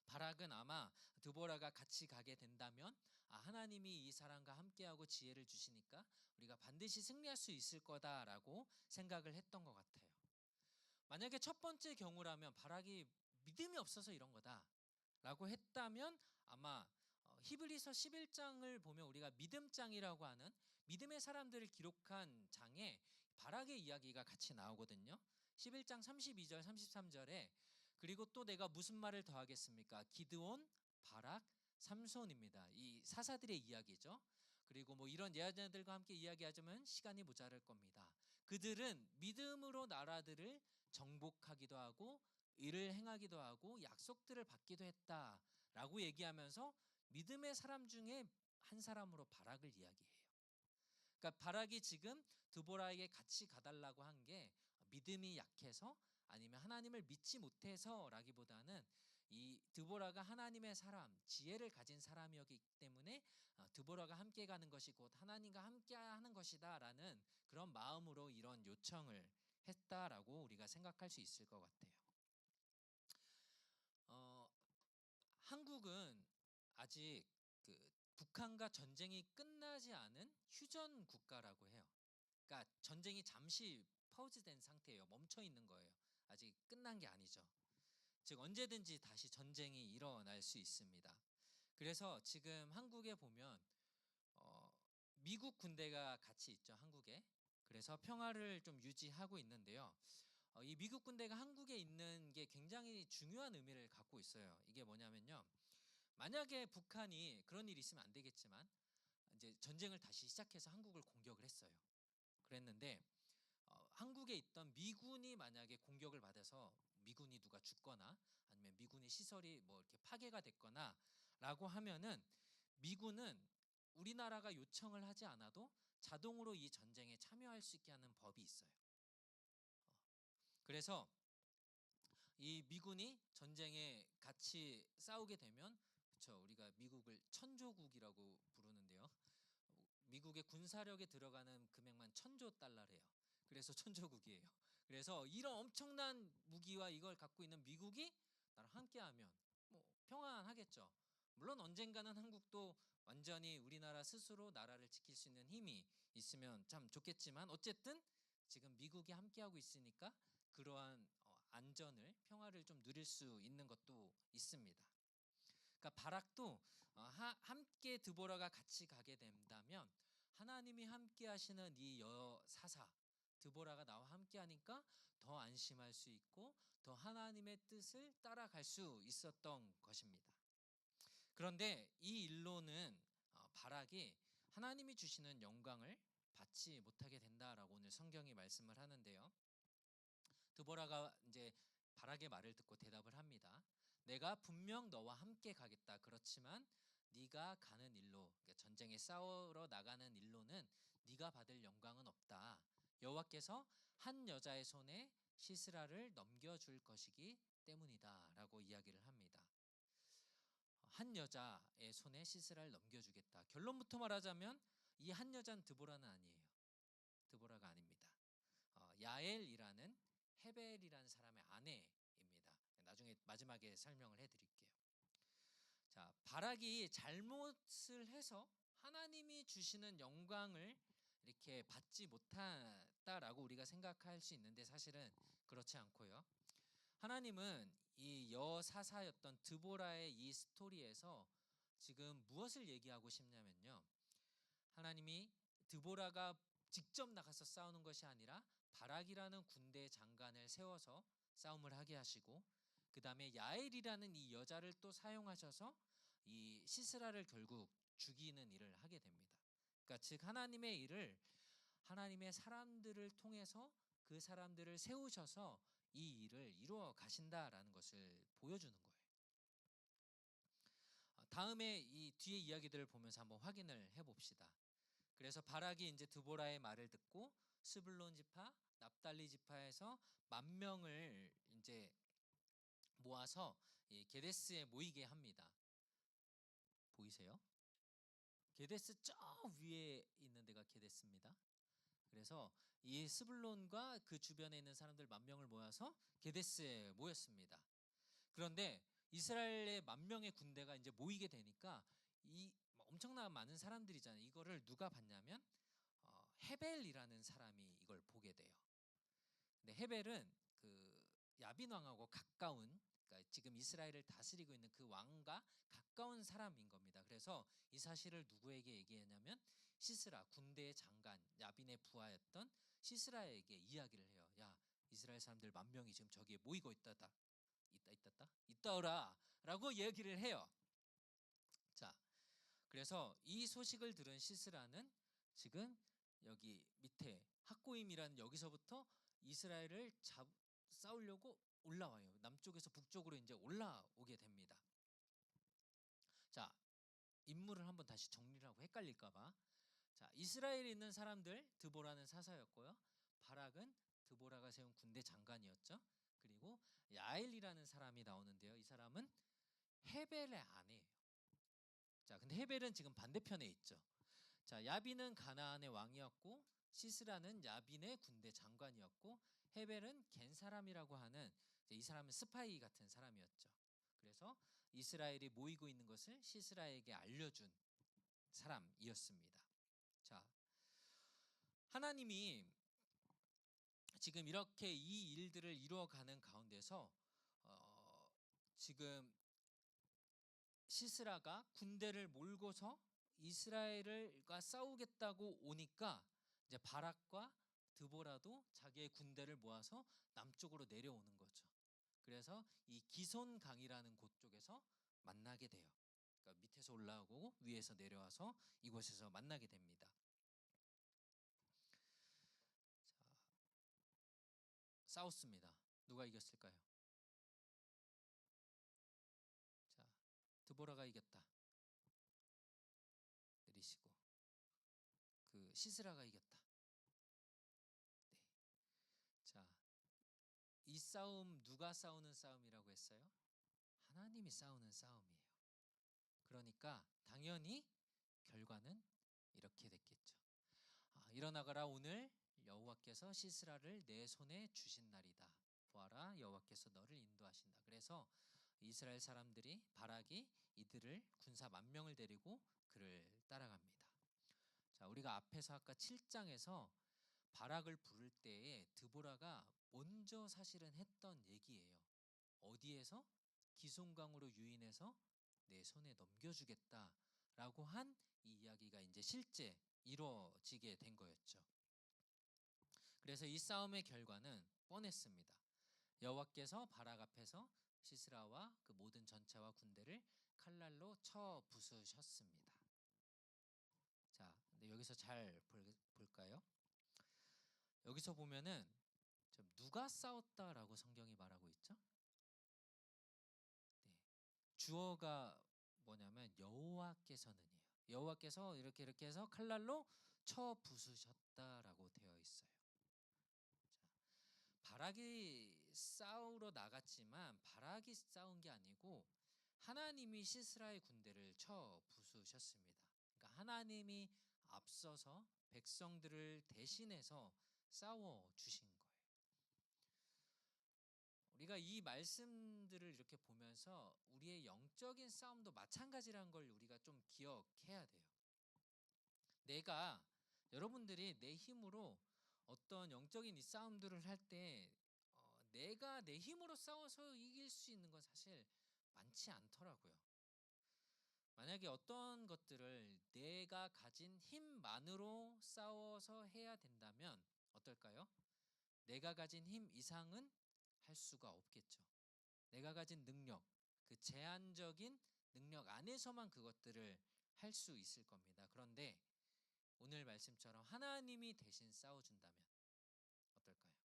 바락은 아마 드보라가 같이 가게 된다면 하나님이 이 사람과 함께하고 지혜를 주시니까 우리가 반드시 승리할 수 있을 거다라고 생각을 했던 것 같아요. 만약에 첫 번째 경우라면 바락이 믿음이 없어서 이런 거다라고 했다면 아마 히브리서 11장을 보면 우리가 믿음장이라고 하는 믿음의 사람들을 기록한 장에 바락의 이야기가 같이 나오거든요. 11장 32절 33절에 그리고 또 내가 무슨 말을 더하겠습니까? 기드온, 바락, 삼손입니다. 이 사사들의 이야기죠. 그리고 뭐 이런 예언자들과 함께 이야기하자면 시간이 모자랄 겁니다. 그들은 믿음으로 나라들을 정복하기도 하고 일을 행하기도 하고 약속들을 받기도 했다라고 얘기하면서 믿음의 사람 중에 한 사람으로 바락을 이야기해요. 그러니까 바락이 지금 드보라에게 같이 가달라고 한 게 믿음이 약해서 아니면 하나님을 믿지 못해서라기보다는 이 드보라가 하나님의 사람, 지혜를 가진 사람이었기 때문에 드보라가 함께 가는 것이 곧 하나님과 함께 하는 것이다라는 그런 마음으로 이런 요청을 했다라고 우리가 생각할 수 있을 것 같아요. 한국은 아직 그 북한과 전쟁이 끝나지 않은 휴전 국가라고 해요. 그러니까 전쟁이 잠시 파우즈된 상태예요. 멈춰 있는 거예요. 아직 끝난 게 아니죠. 즉 언제든지 다시 전쟁이 일어날 수 있습니다. 그래서 지금 한국에 보면 미국 군대가 같이 있죠. 한국에. 그래서 평화를 좀 유지하고 있는데요. 이 미국 군대가 한국에 있는 게 굉장히 중요한 의미를 갖고 있어요. 이게 뭐냐면요. 만약에 북한이 그런 일이 있으면 안 되겠지만 이제 전쟁을 다시 시작해서 한국을 공격을 했어요. 그랬는데 한국에 있던 미군이 만약에 공격을 받아서 미군이 누가 죽거나 아니면 미군의 시설이 뭐 이렇게 파괴가 됐거나라고 하면은 미군은 우리나라가 요청을 하지 않아도 자동으로 이 전쟁에 참여할 수 있게 하는 법이 있어요. 그래서 이 미군이 전쟁에 같이 싸우게 되면 그렇죠. 우리가 미국을 천조국이라고 부르는데요. 미국의 군사력에 들어가는 금액만 1,000조 달러래요. 그래서 천조국이에요. 그래서 이런 엄청난 무기와 이걸 갖고 있는 미국이 나랑 함께하면 뭐 평안하겠죠. 물론 언젠가는 한국도 완전히 우리나라 스스로 나라를 지킬 수 있는 힘이 있으면 참 좋겠지만 어쨌든 지금 미국이 함께하고 있으니까 그러한 안전을 평화를 좀 누릴 수 있는 것도 있습니다. 그러니까 바락도 함께 드보라가 같이 가게 된다면 하나님이 함께 하시는 이 여사사 드보라가 나와 함께 하니까 더 안심할 수 있고 더 하나님의 뜻을 따라갈 수 있었던 것입니다. 그런데 이 일로는 바락이 하나님이 주시는 영광을 받지 못하게 된다라고 오늘 성경이 말씀을 하는데요. 드보라가 이제 바락의 말을 듣고 대답을 합니다. 내가 분명 너와 함께 가겠다. 그렇지만 네가 가는 일로 그러니까 전쟁에 싸우러 나가는 일로는 네가 받을 영광은 없다. 여호와께서 한 여자의 손에 시스라를 넘겨줄 것이기 때문이다라고 이야기를 합니다. 한 여자의 손에 시스라를 넘겨주겠다. 결론부터 말하자면 이 한 여자는 드보라는 아니에요. 드보라가 아닙니다. 야엘이라는 헤벨이라는 사람의 아내입니다. 나중에 마지막에 설명을 해드릴게요. 자, 바락이 잘못을 해서 하나님이 주시는 영광을 이렇게 받지 못했다라고 우리가 생각할 수 있는데 사실은 그렇지 않고요. 하나님은 이 여사사였던 드보라의 이 스토리에서 지금 무엇을 얘기하고 싶냐면요. 하나님이 드보라가 직접 나가서 싸우는 것이 아니라 바락이라는 군대 장관을 세워서 싸움을 하게 하시고 그 다음에 야엘이라는 이 여자를 또 사용하셔서 이 시스라를 결국 죽이는 일을 하게 됩니다. 그러니까 즉 하나님의 일을 하나님의 사람들을 통해서 그 사람들을 세우셔서 이 일을 이루어 가신다라는 것을 보여주는 거예요. 다음에 이 뒤에 이야기들을 보면서 한번 확인을 해봅시다. 그래서 바락이 이제 드보라의 말을 듣고 스불론 지파, 납달리 지파에서 10,000명을 이제 모아서 이 게데스에 모이게 합니다. 보이세요? 게데스 저 위에 있는 데가 게데스입니다. 그래서 이 스불론과 그 주변에 있는 사람들 10,000명을 모아서 게데스에 모였습니다. 그런데 이스라엘의 10,000명의 군대가 이제 모이게 되니까 이 엄청나게 많은 사람들이잖아요. 이거를 누가 봤냐면 헤벨이라는 사람이 이걸 보게 돼요. 근데 헤벨은 그 야빈 왕하고 가까운 그러니까 지금 이스라엘을 다스리고 있는 그 왕과 가까운 사람인 겁니다. 그래서 이 사실을 누구에게 얘기했냐면 시스라, 군대의 장관 야빈의 부하였던 시스라에게 이야기를 해요. 야, 이스라엘 사람들 10,000명이 지금 저기에 모이고 있다라고 얘기를 해요. 자, 그래서 이 소식을 들은 시스라는 지금 여기 밑에 학고임이라는 여기서부터 이스라엘을 싸우려고 올라와요. 남쪽에서 북쪽으로 이제 올라오게 됩니다. 자, 인물을 한번 다시 정리를 하고 헷갈릴까봐. 자, 이스라엘에 있는 사람들, 드보라는 사사였고요. 바락은 드보라가 세운 군대 장관이었죠. 그리고 야엘이라는 사람이 나오는데요. 이 사람은 헤벨의 아내예요. 자, 근데 헤벨은 지금 반대편에 있죠. 자, 야빈은 가나안의 왕이었고 시스라는 야빈의 군대 장관이었고 헤벨은 겐 사람이라고 하는 이 사람은 스파이 같은 사람이었죠. 그래서 이스라엘이 모이고 있는 것을 시스라에게 알려준 사람이었습니다. 자, 하나님이 지금 이렇게 이 일들을 이루어가는 가운데서 지금 시스라가 군대를 몰고서 이스라엘과 싸우겠다고 오니까 이제 바락과 드보라도 자기의 군대를 모아서 남쪽으로 내려오는 거죠. 그래서 이 기손강이라는 곳 쪽에서 만나게 돼요. 그러니까 밑에서 올라오고 위에서 내려와서 이곳에서 만나게 됩니다. 자, 싸웠습니다. 누가 이겼을까요? 자, 드보라가 이겼다. 내리시고 그 시스라가 이겼다. 네. 자, 이 싸움 누가 싸우는 싸움이라고 했어요? 하나님이 싸우는 싸움이에요. 그러니까 당연히 결과는 이렇게 됐겠죠. 일어나가라, 오늘 여호와께서 시스라를 내 손에 주신 날이다. 보아라, 여호와께서 너를 인도하신다. 그래서 이스라엘 사람들이 바락이 이들을 군사 10,000명을 데리고 그를 따라갑니다. 자, 우리가 앞에서 아까 7장에서 바락을 부를 때에 드보라가 먼저 사실은 했던 얘기예요. 어디에서? 기손강으로 유인해서 내 손에 넘겨주겠다라고 한 이 이야기가 이제 실제 이루어지게 된 거였죠. 그래서 이 싸움의 결과는 뻔했습니다. 여호와께서 바락 앞에서 시스라와 그 모든 전차와 군대를 칼날로 쳐 부수셨습니다. 자, 근데 여기서 잘 볼까요? 여기서 보면은 누가 싸웠다라고 성경이 말하고 있죠? 네, 주어가 뭐냐면 여호와께서는이에요. 여호와께서 이렇게 해서 칼날로 쳐 부수셨다라고 되어 있어요. 자, 바락이 싸우러 나갔지만 바락이 싸운 게 아니고 하나님이 시스라의 군대를 쳐 부수셨습니다. 그러니까 하나님이 앞서서 백성들을 대신해서 싸워 주신 거예요. 우리가 이 말씀들을 이렇게 보면서 우리의 영적인 싸움도 마찬가지라는 걸 우리가 좀 기억해야 돼요. 여러분들이 내 힘으로 어떤 영적인 이 싸움들을 할 때 내가 내 힘으로 싸워서 이길 수 있는 건 사실 많지 않더라고요. 만약에 어떤 것들을 내가 가진 힘만으로 싸워서 해야 된다면 어떨까요? 내가 가진 힘 이상은 할 수가 없겠죠. 내가 가진 능력, 그 제한적인 능력 안에서만 그것들을 할 수 있을 겁니다. 그런데 오늘 말씀처럼 하나님이 대신 싸워준다면 어떨까요?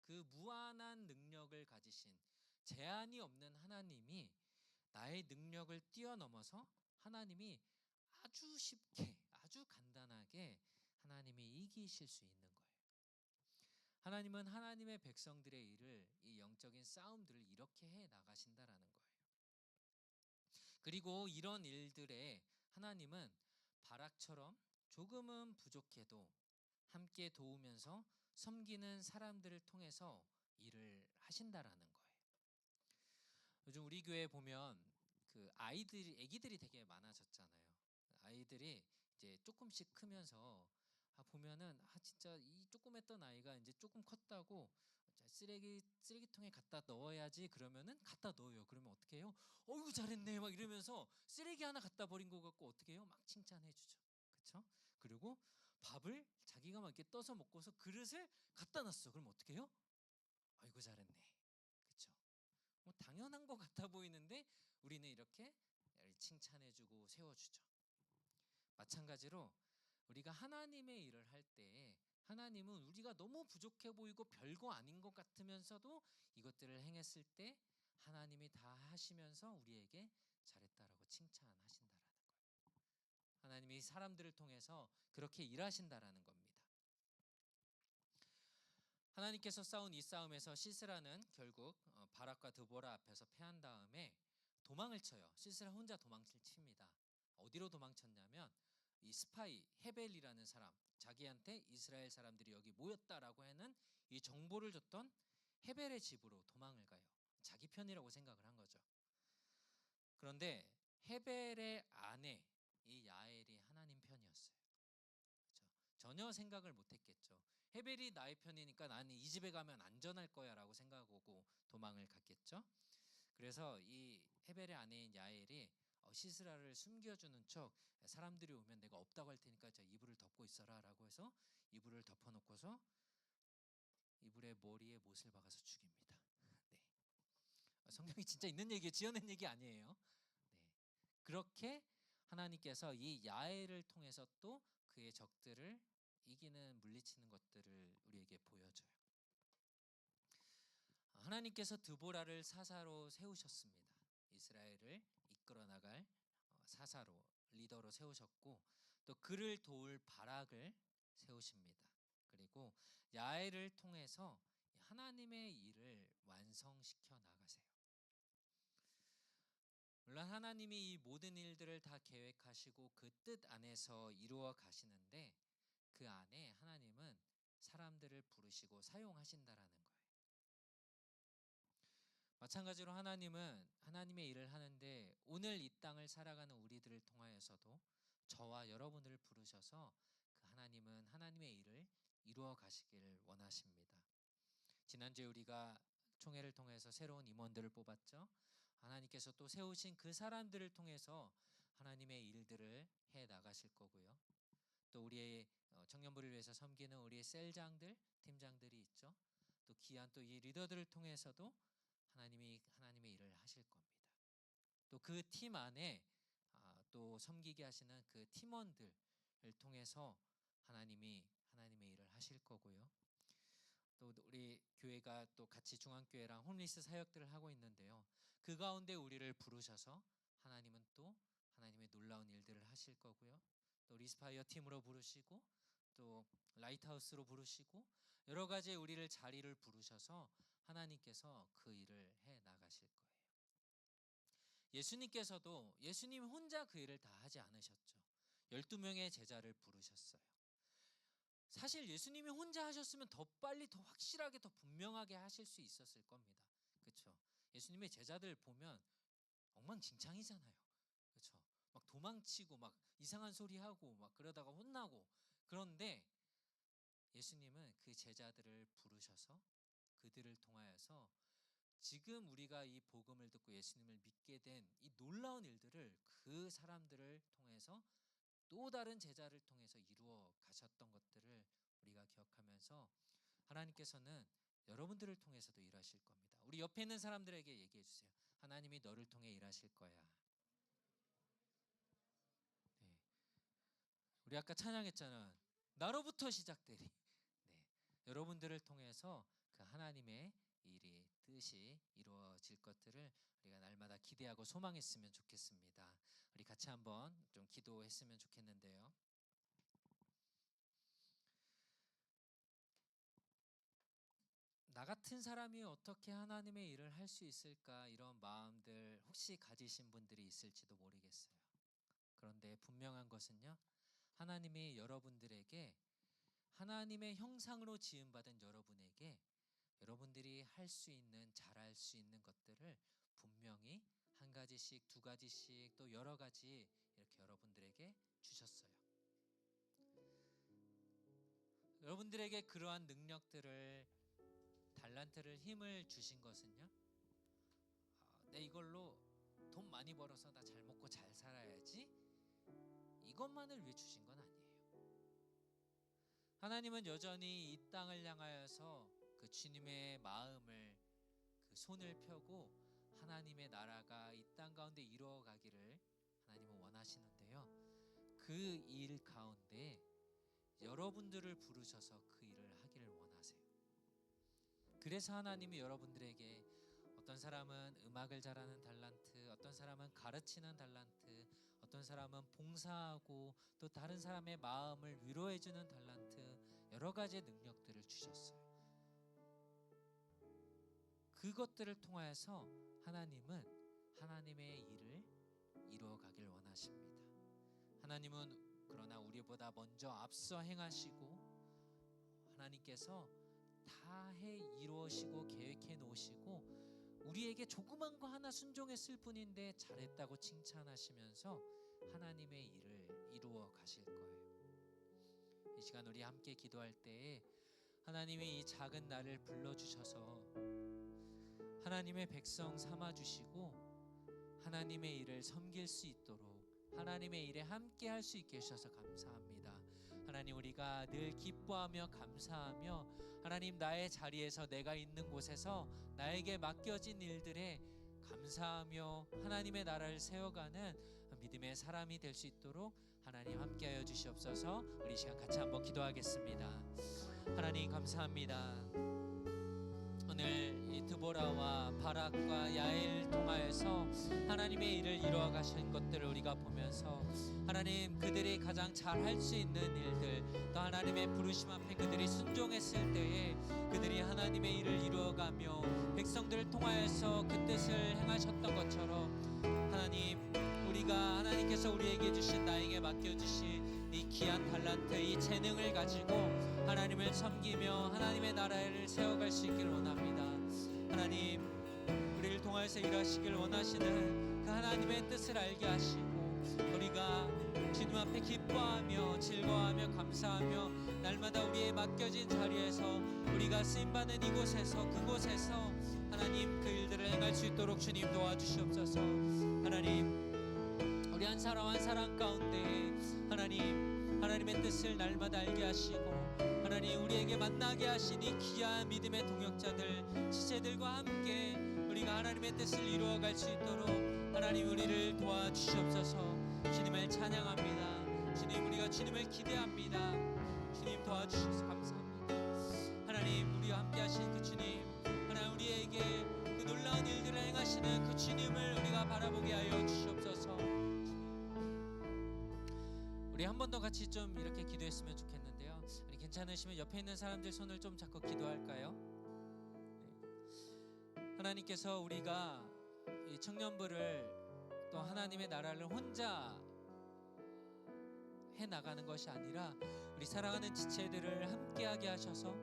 그 무한한 능력을 가지신 제한이 없는 하나님이 나의 능력을 뛰어넘어서 하나님이 아주 쉽게, 아주 간단하게 하나님이 이기실 수 있는 거예요. 하나님은 하나님의 백성들의 일을, 이 영적인 싸움들을 이렇게 해 나가신다라는 거예요. 그리고 이런 일들에 하나님은 바락처럼 조금은 부족해도 함께 도우면서 섬기는 사람들을 통해서 일을 하신다라는 거예요. 요즘 우리 교회 보면 그 아기들이 되게 많아졌잖아요. 아이들이 이제 조금씩 크면서 보면은 진짜 이 조그맸던 아이가 이제 조금 컸다고 쓰레기통에 갖다 넣어야지. 그러면은 갖다 넣어요. 그러면 어떻게 해요? 어이구 잘했네 막 이러면서 쓰레기 하나 갖다 버린 거 갖고 어떻게 해요? 막 칭찬해 주죠. 그렇죠? 그리고 밥을 자기가 막 이렇게 떠서 먹고서 그릇을 갖다 놨어. 그럼 어떻게 해요? 아이고 잘했네. 그렇죠? 뭐 당연한 것 같아 보이는데 우리는 이렇게 칭찬해주고 세워주죠. 마찬가지로 우리가 하나님의 일을 할 때 하나님은 우리가 너무 부족해 보이고 별거 아닌 것 같으면서도 이것들을 행했을 때 하나님이 다 하시면서 우리에게 잘했다라고 칭찬하신다라는 거예요. 하나님이 사람들을 통해서 그렇게 일하신다라는 겁니다. 하나님께서 싸운 이 싸움에서 시스라는 결국 바락과 드보라 앞에서 패한 다음에 도망을 쳐요. 시스라 혼자 도망칠 칩니다. 어디로 도망쳤냐면 이 스파이 헤벨이라는 사람, 자기한테 이스라엘 사람들이 여기 모였다라고 하는 이 정보를 줬던 헤벨의 집으로 도망을 가요. 자기 편이라고 생각을 한 거죠. 그런데 헤벨의 아내 이 야엘이 하나님 편이었어요. 그렇죠? 전혀 생각을 못했겠죠. 헤벨이 나의 편이니까 나는 이 집에 가면 안전할 거야라고 생각하고 도망을 갔겠죠. 그래서 이 헤벨의 아내인 야엘이 시스라를 숨겨주는 척 사람들이 오면 내가 없다고 할 테니까 저 이불을 덮고 있어라라고 해서 이불을 덮어놓고서 이불에 머리에 못을 박아서 죽입니다. 네. 성경이 진짜 있는 얘기예요. 지어낸 얘기 아니에요. 네. 그렇게 하나님께서 이 야엘을 통해서 또 그의 적들을 이기는 물리치는 것들을 우리에게 보여줘요. 하나님께서 드보라를 사사로 세우셨습니다. 이스라엘을 이끌어 나갈 사사로 리더로 세우셨고 또 그를 도울 바락을 세우십니다. 그리고 야엘을 통해서 하나님의 일을 완성시켜 나가세요. 물론 하나님이 이 모든 일들을 다 계획하시고 그 뜻 안에서 이루어 가시는데 그 안에 하나님은 사람들을 부르시고 사용하신다라는 거예요. 마찬가지로 하나님은 하나님의 일을 하는데 오늘 이 땅을 살아가는 우리들을 통하여서도 저와 여러분들을 부르셔서 그 하나님은 하나님의 일을 이루어 가시기를 원하십니다. 지난주에 우리가 총회를 통해서 새로운 임원들을 뽑았죠. 하나님께서 또 세우신 그 사람들을 통해서 하나님의 일들을 해 나가실 거고요. 또 우리의 청년부를 위해서 섬기는 우리의 셀장들, 팀장들이 있죠. 또 귀한 또 이 리더들을 통해서도 하나님이 하나님의 일을 하실 겁니다. 또 그 팀 안에 또 섬기게 하시는 그 팀원들을 통해서 하나님이 하나님의 일을 하실 거고요. 또 우리 교회가 또 같이 중앙교회랑 홈리스 사역들을 하고 있는데요. 그 가운데 우리를 부르셔서 하나님은 또 하나님의 놀라운 일들을 하실 거고요. 또 리스파이어 팀으로 부르시고 또 라이트하우스로 부르시고 여러 가지 우리를 자리를 부르셔서 하나님께서 그 일을 해 나가실 거예요. 예수님께서도 예수님 혼자 그 일을 다 하지 않으셨죠. 12명의 제자를 부르셨어요. 사실 예수님이 혼자 하셨으면 더 빨리 더 확실하게 더 분명하게 하실 수 있었을 겁니다. 그렇죠? 예수님의 제자들 보면 엉망진창이잖아요. 그렇죠? 막 도망치고 막 이상한 소리 하고 막 그러다가 혼나고. 그런데 예수님은 그 제자들을 부르셔서 그들을 통하여서 지금 우리가 이 복음을 듣고 예수님을 믿게 된 이 놀라운 일들을 그 사람들을 통해서 또 다른 제자를 통해서 이루어 가셨던 것들을 우리가 기억하면서 하나님께서는 여러분들을 통해서도 일하실 겁니다. 우리 옆에 있는 사람들에게 얘기해 주세요. 하나님이 너를 통해 일하실 거야. 네. 우리 아까 찬양했잖아. 나로부터 시작되리. 네. 여러분들을 통해서 그 하나님의 일이 뜻이 이루어질 것들을 우리가 날마다 기대하고 소망했으면 좋겠습니다. 우리 같이 한번 좀 기도했으면 좋겠는데요. 나 같은 사람이 어떻게 하나님의 일을 할 수 있을까 이런 마음들 혹시 가지신 분들이 있을지도 모르겠어요. 그런데 분명한 것은요. 하나님이 여러분들에게 하나님의 형상으로 지음받은 여러분에게 여러분들이 할 수 있는 잘할 수 있는 것들을 분명히 한 가지씩 두 가지씩 또 여러 가지 이렇게 여러분들에게 주셨어요. 여러분들에게 그러한 능력들을 달란트를 힘을 주신 것은요, 내 이걸로 돈 많이 벌어서 나 잘 먹고 잘 살아야지, 이것만을 위해 주신 건 아니에요. 하나님은 여전히 이 땅을 향하여서 그 주님의 마음을, 그 손을 펴고 하나님의 나라가 이 땅 가운데 이루어가기를 하나님은 원하시는데요, 그 일 가운데 여러분들을 부르셔서 그 일을 하기를 원하세요. 그래서 하나님이 여러분들에게, 어떤 사람은 음악을 잘하는 달란트, 어떤 사람은 가르치는 달란트, 어떤 사람은 봉사하고 또 다른 사람의 마음을 위로해주는 달란트, 여러 가지의 능력들을 주셨어요. 그것들을 통하여서 하나님은 하나님의 일을 이루어가길 원하십니다. 하나님은 그러나 우리보다 먼저 앞서 행하시고 하나님께서 다 해 이루시고 계획해 놓으시고 우리에게 조그만 거 하나 순종했을 뿐인데 잘했다고 칭찬하시면서 하나님의 일을 이루어 가실 거예요. 이 시간 우리 함께 기도할 때에 하나님이 이 작은 나를 불러주셔서 하나님의 백성 삼아주시고 하나님의 일을 섬길 수 있도록 하나님의 일에 함께 할 수 있게 해주셔서 감사합니다. 하나님, 우리가 늘 기뻐하며 감사하며 하나님, 나의 자리에서 내가 있는 곳에서 나에게 맡겨진 일들에 감사하며 하나님의 나라를 세워가는 믿음의 사람이 될 수 있도록 하나님 함께하여 주시옵소서. 우리 시간 같이 한번 기도하겠습니다. 하나님 감사합니다. 오늘 이 드보라와 바락과 야엘을 통하여서 하나님의 일을 이루어 가신 것들을 우리가 보면서 하나님, 그들이 가장 잘 할 수 있는 일들, 또 하나님의 부르심 앞에 그들이 순종했을 때에 그들이 하나님의 일을 이루어가며 백성들을 통하여서 그 뜻을 행하셨던 것처럼 하나님, 우리가 하나님께서 우리에게 주신, 나에게 맡겨주신 이 귀한 달란트, 이 재능을 가지고 하나님을 섬기며 하나님의 나라를 세워갈 수 있기를 원합니다. 하나님, 우리를 통하여서 일하시길 원하시는 그 하나님의 뜻을 알게 하시고 우리가 주님 앞에 기뻐하며 즐거워하며 감사하며 날마다 우리의 맡겨진 자리에서 우리가 쓰임받는 이곳에서 그곳에서 하나님 그 일들을 행할 수 있도록 주님 도와주시옵소서. 하나님, 우리 한 사람 한 사람 가운데 하나님의 뜻을 날마다 알게 하시고 하나님, 우리에게 만나게 하신 이 귀한 믿음의 동역자들, 지체들과 함께 우리가 하나님의 뜻을 이루어갈 수 있도록 하나님 우리를 도와주시옵소서. 주님을 찬양합니다. 주님, 우리가 주님을 기대합니다. 주님 도와주셔서 감사합니다. 하나님, 우리와 함께 하신 그 주님, 하나님 우리에게 그 놀라운 일들을 행하시는 그 주님을 우리가 바라보게 하여 주시옵소서. 우리 한 번 더 같이 좀 이렇게 기도했으면 좋겠는데요. 우리 괜찮으시면 옆에 있는 사람들 손을 좀 잡고 기도할까요? 네. 하나님께서 우리가 이 청년부를 또 하나님의 나라를 혼자 해 나가는 것이 아니라 우리 사랑하는 지체들을 함께하게 하셔서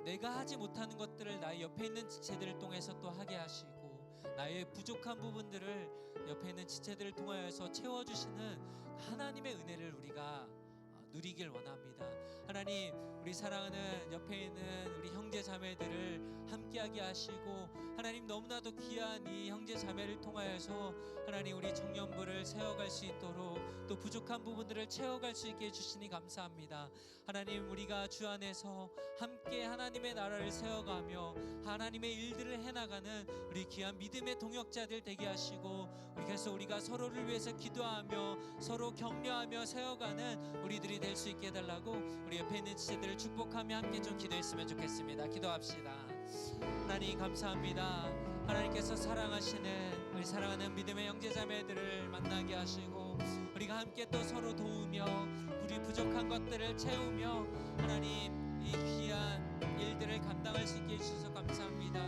내가 하지 못하는 것들을 나의 옆에 있는 지체들을 통해서 또 하게 하시고 나의 부족한 부분들을 옆에 있는 지체들을 통하여서 채워주시는 하나님의 은혜를 우리가 누리길 원합니다. 하나님, 우리 사랑하는 옆에 있는 우리 형제 자매들을 함께하게 하시고 하나님, 너무나도 귀한 이 형제 자매를 통하여서 하나님 우리 청년부를 세워갈 수 있도록 또 부족한 부분들을 채워갈 수 있게 해주시니 감사합니다. 하나님, 우리가 주 안에서 함께 하나님의 나라를 세워가며 하나님의 일들을 해나가는 우리 귀한 믿음의 동역자들 되게 하시고 그래서 우리가 서로를 위해서 기도하며 서로 격려하며 세워가는 우리들이 될 수 있게 해달라고 우리 옆에 있는 지체들을 축복하며 함께 좀 기도했으면 좋겠습니다. 기도합시다. 하나님 감사합니다. 하나님께서 사랑하시는 우리 사랑하는 믿음의 형제자매들을 만나게 하시고 우리가 함께 또 서로 도우며 우리 부족한 것들을 채우며 하나님 이 귀한 일들을 감당할 수 있게 해주셔서 감사합니다.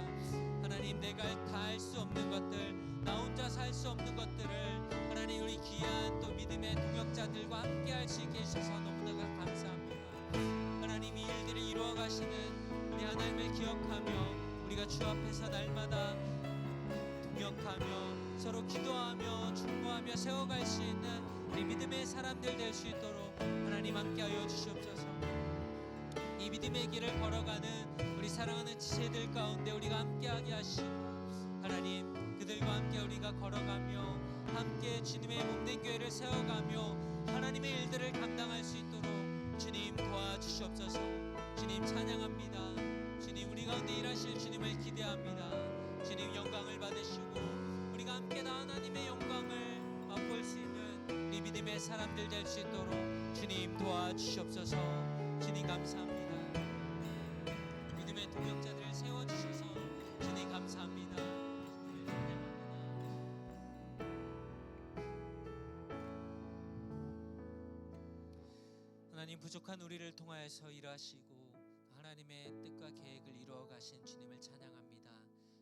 하나님, 내가 다 할 수 없는 것들, 나 혼자서 할 수 없는 것들을 하나님 우리 귀한 또 믿음의 동역자들과 함께 할 수 있게 해주셔서 너무나 감사합니다. 하나님, 이 일들을 이루어 가시는 우리 하나님을 기억하며 우리가 주 앞에서 날마다 동역하며 서로 기도하며 중보하며 세워갈 수 있는 우리 믿음의 사람들 될 수 있도록 하나님 함께하여 주시옵소서. 이 이 믿음의 길을 걸어가는 우리 사랑하는 지체들 가운데 우리가 함께하게 하시고 하나님 그들과 함께 우리가 걸어가며 함께 주님의 몸된 교회를 세워가며 하나님의 일들을 감당할 수 있도록 주님 도와주시옵소서. 주님 찬양합니다. 주님 우리 가운데 일하실 주님을 기대합니다. 주님 영광을 받으시고 우리가 함께 다 하나님의 영광을 맛볼 수 있는 우리 믿음의 사람들 될 수 있도록 주님 도와주시옵소서. 주님 감사합니다. 믿음의 동역자들을 세워주셔서 주님 감사합니다. 주님을 찬양합니다. 하나님 부족한 우리를 통하여서 일하시고 하나님의 뜻과 계획을 이루어 가신 주님을 찬양합니다.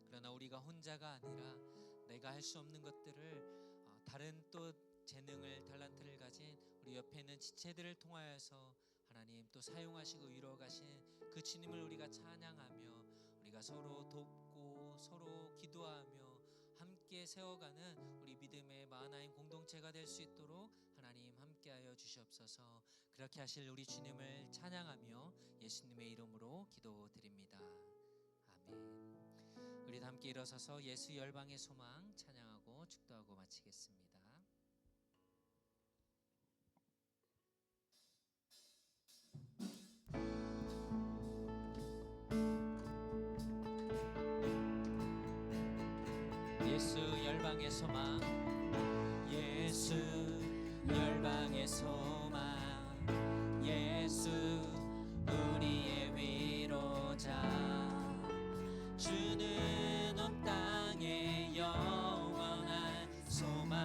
그러나 우리가 혼자가 아니라 내가 할 수 없는 것들을 다른 또 재능을 달란트를 가진 우리 옆에 있는 지체들을 통하여서 하나님 또 사용하시고 이루어 가신 그 주님을 우리가 찬양하며 우리가 서로 돕고 서로 기도하며 함께 세워가는 우리 믿음의 마하나임 공동체가 될 수 있도록 하나님 함께하여 주시옵소서. 그렇게 하실 우리 주님을 찬양하며 예수님의 이름으로 기도드립니다. 아멘. 우리 다 함께 일어서서 예수 열방의 소망 찬양하고 축도하고 마치겠습니다. 예수 열방의 소망 예수 열방의 소망 예수 우리의 위로자 주는 온 땅의 영원한 소망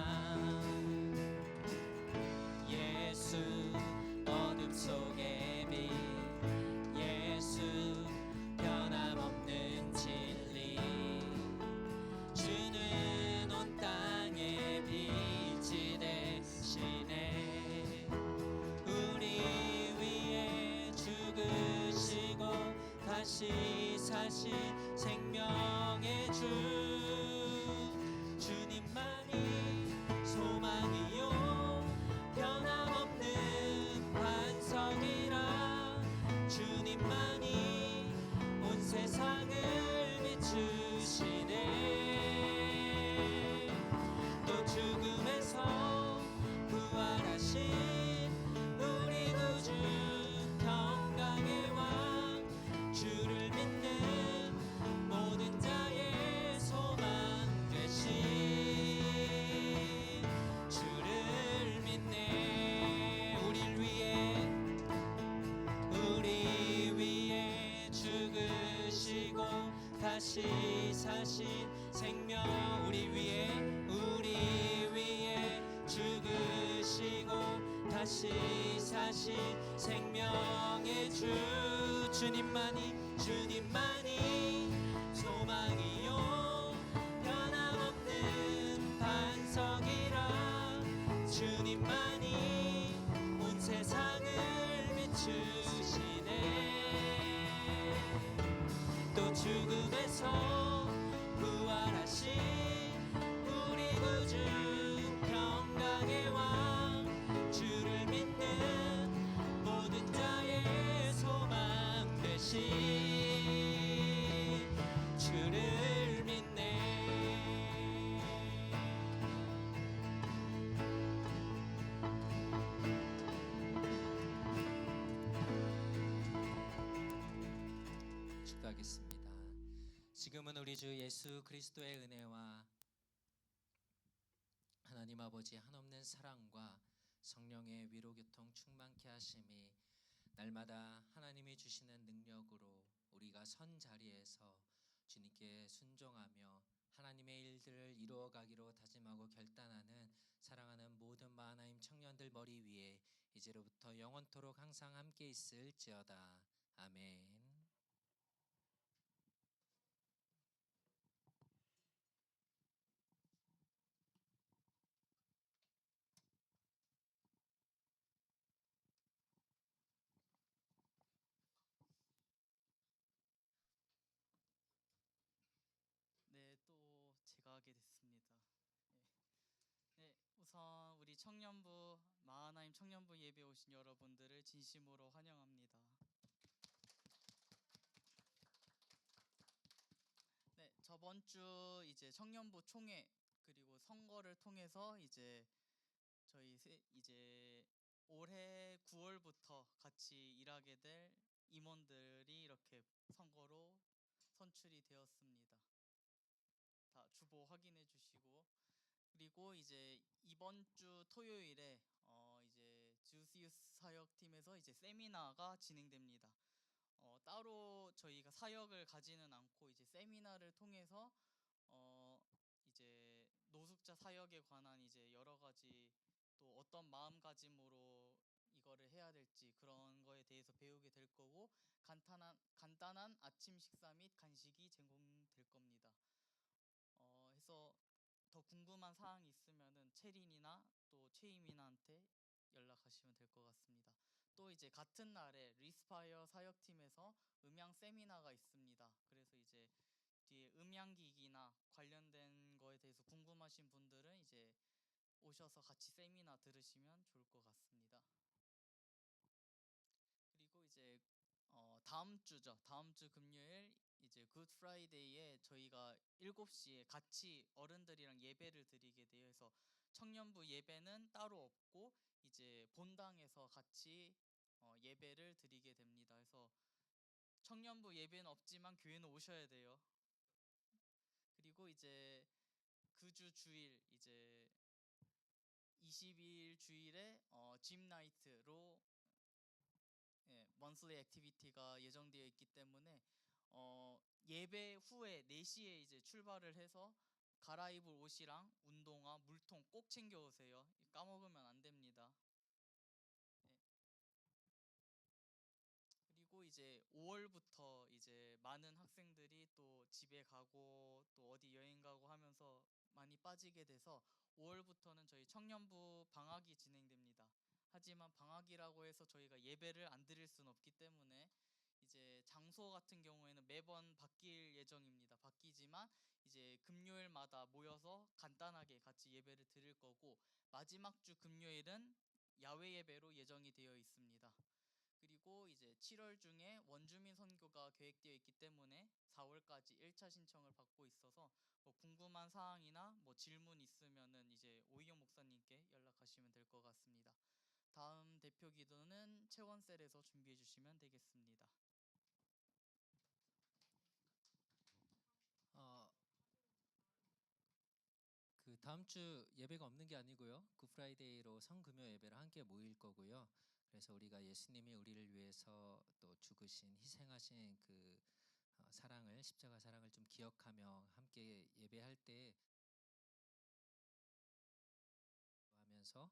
예수 어둠 속의 빛 예수 변함없는 진리 주는 온 땅의 빛이 되시네 우리 위에 죽으시고 다시 사신 생명의 주 주님만이 소망이요 변함없는 반석이라 주님만이 온 세상을 비추시네 또 죽음에서 부활하신 우리 구주 평강의 왕 주를 믿는 모든 자의 소망 되신 주를 믿네 우리 위에 죽으시고 다시 사신 생명 우리 위에 죽으시고 다시 사신 생명의 주 주님만이 소망이요 변함없는 반석이라 주님만이 온 세상을 비추시네 또 죽음에서 부활하신 우리 구주 평강의 왕 주를 믿는 모든 자의 소망 되신 주를 믿네 축도하겠습니다. 지금은 우리 주 예수 그리스도의 은혜와 하나님 아버지 한없는 사랑과 성령의 위로교통 충만케 하심이 날마다 하나님이 주시는 능력으로 우리가 선 자리에서 주님께 순종하며 하나님의 일들을 이루어가기로 다짐하고 결단하는 사랑하는 모든 마하나임 청년들 머리 위에 이제로부터 영원토록 항상 함께 있을지어다. 아멘. 네, 또 제가 하게 됐습니다. 네, 우선 우리 청년부 마하나임 청년부 예배 오신 여러분들을 진심으로 환영합니다. 저번 주 이제 청년부 총회 그리고 선거를 통해서 이제 올해 9월부터 같이 일하게 될 임원들이 이렇게 선거로 선출이 되었습니다. 다 주보 확인해 주시고, 그리고 이제 이번 주 토요일에 이제 주시우스 사역팀에서 이제 세미나가 진행됩니다. 따로 저희가 사역을 가지는 않고 이제 세미나를 통해서 이제 노숙자 사역에 관한 이제 여러 가지 또 어떤 마음가짐으로 이거를 해야 될지 그런 거에 대해서 배우게 될 거고, 간단한 아침 식사 및 간식이 제공될 겁니다. 해서 더 궁금한 사항이 있으면은 체린이나 또 최이민한테 연락하시면 될 것 같습니다. 또 이제 같은 날에 리스파이어 사역팀에서 음향 세미나가 있습니다. 그래서 이제 뒤에 음향기기나 관련된 거에 대해서 궁금하신 분들은 이제 오셔서 같이 세미나 들으시면 좋을 것 같습니다. 그리고 이제 다음 주죠. 다음 주 금요일 이제 굿 프라이데이에 저희가 7시에 같이 어른들이랑 예배를 드리게 돼요. 그래서 청년부 예배는 따로 없고 이제 본당에서 같이 예배를 드리게 됩니다. 그래서 청년부 예배는 없지만 교회는 오셔야 돼요. 그리고 이제 그 주 주일 이제 22일 주일에 짐 나이트로 먼슬리 액티비티가 예정되어 있기 때문에 예배 후에 4시에 이제 출발을 해서 갈아입을 옷이랑 운동화, 물통 꼭 챙겨 오세요. 까먹으면 안 됩니다. 그리고 이제 5월부터 이제 많은 학생들이 또 집에 가고 또 어디 여행 가고 하면서 많이 빠지게 돼서 5월부터는 저희 청년부 방학이 진행됩니다. 하지만 방학이라고 해서 저희가 예배를 안 드릴 수는 없기 때문에 이제 장소 같은 경우에는 매번 바뀔 예정입니다. 바뀌지만 이제 금요일마다 모여서 간단하게 같이 예배를 드릴 거고, 마지막 주 금요일은 야외 예배로 예정이 되어 있습니다. 그리고 이제 7월 중에 원주민 선교가 계획되어 있기 때문에 4월까지 1차 신청을 받고 있어서 뭐 궁금한 사항이나 뭐 질문 있으면은 이제 오희영 목사님께 연락하시면 될 것 같습니다. 다음 대표 기도는 채원셀에서 준비해 주시면 되겠습니다. 어, 그 다음 주 예배가 없는 게 아니고요. 굿프라이데이로 성금요 예배를 함께 모일 거고요. 그래서 우리가 예수님이 우리를 위해서 또 죽으신 희생하신 그 사랑을, 십자가 사랑을 좀 기억하며 함께 예배할 때 하면서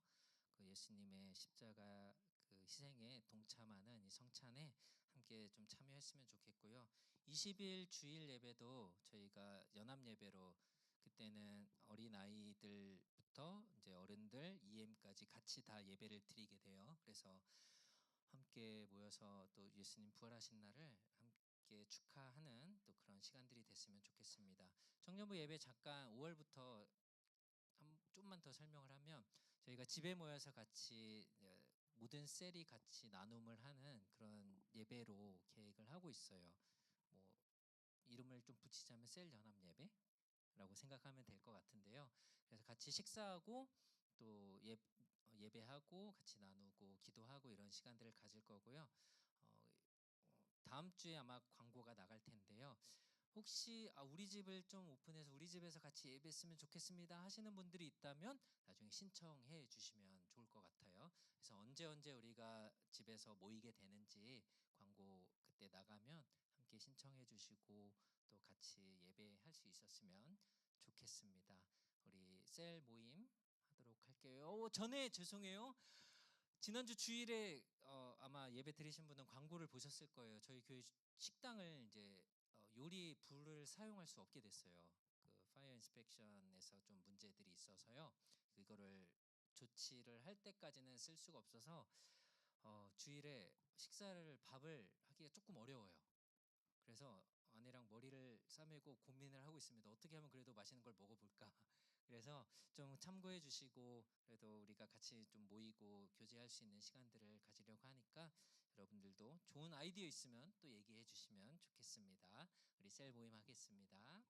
그 예수님의 십자가 그 희생에 동참하는 이 성찬에 함께 좀 참여했으면 좋겠고요. 20일 주일 예배도 저희가 연합 예배로, 그때는 어린 아이들부터 이제 어른들 EM까지 같이 다 예배를 드리게 돼요. 그래서 함께 모여서 또 예수님 부활하신 날을 함께 축하하는 또 그런 시간들이 됐으면 좋겠습니다. 청년부 예배 잠깐 5월부터 좀만 더 설명을 하면, 저희가 집에 모여서 같이 모든 셀이 같이 나눔을 하는 그런 예배로 계획을 하고 있어요. 뭐 이름을 좀 붙이자면 셀 연합 예배라고 생각하면 될 것 같은데요. 그래서 같이 식사하고 또 예배하고 같이 나누고 기도하고 이런 시간들을 가질 거고요. 다음 주에 아마 광고가 나갈 텐데요. 혹시 우리 집을 좀 오픈해서 우리 집에서 같이 예배했으면 좋겠습니다 하시는 분들이 있다면 나중에 신청해 주시면 좋을 것 같아요. 그래서 언제 우리가 집에서 모이게 되는지 광고 그때 나가면 함께 신청해 주시고 또 같이 예배할 수 있었으면 좋겠습니다. 우리 셀 모임 하도록 할게요. 전에 죄송해요. 지난주 주일에 아마 예배 드리신 분은 광고를 보셨을 거예요. 저희 교회 식당을 이제 요리 불을 사용할 수 없게 됐어요. 그 파이어 인스펙션에서 좀 문제들이 있어서요. 이거를 조치를 할 때까지는 쓸 수가 없어서 주일에 밥을 하기가 조금 어려워요. 그래서 아내랑 머리를 싸매고 고민을 하고 있습니다. 어떻게 하면 그래도 맛있는 걸 먹어볼까. 그래서 좀 참고해 주시고, 그래도 우리가 같이 좀 모이고 교제할 수 있는 시간들을 가지려고 하니까 여러분들도 좋은 아이디어 있으면 또 얘기해 주시면 좋겠습니다. 우리 셀 모임 하겠습니다.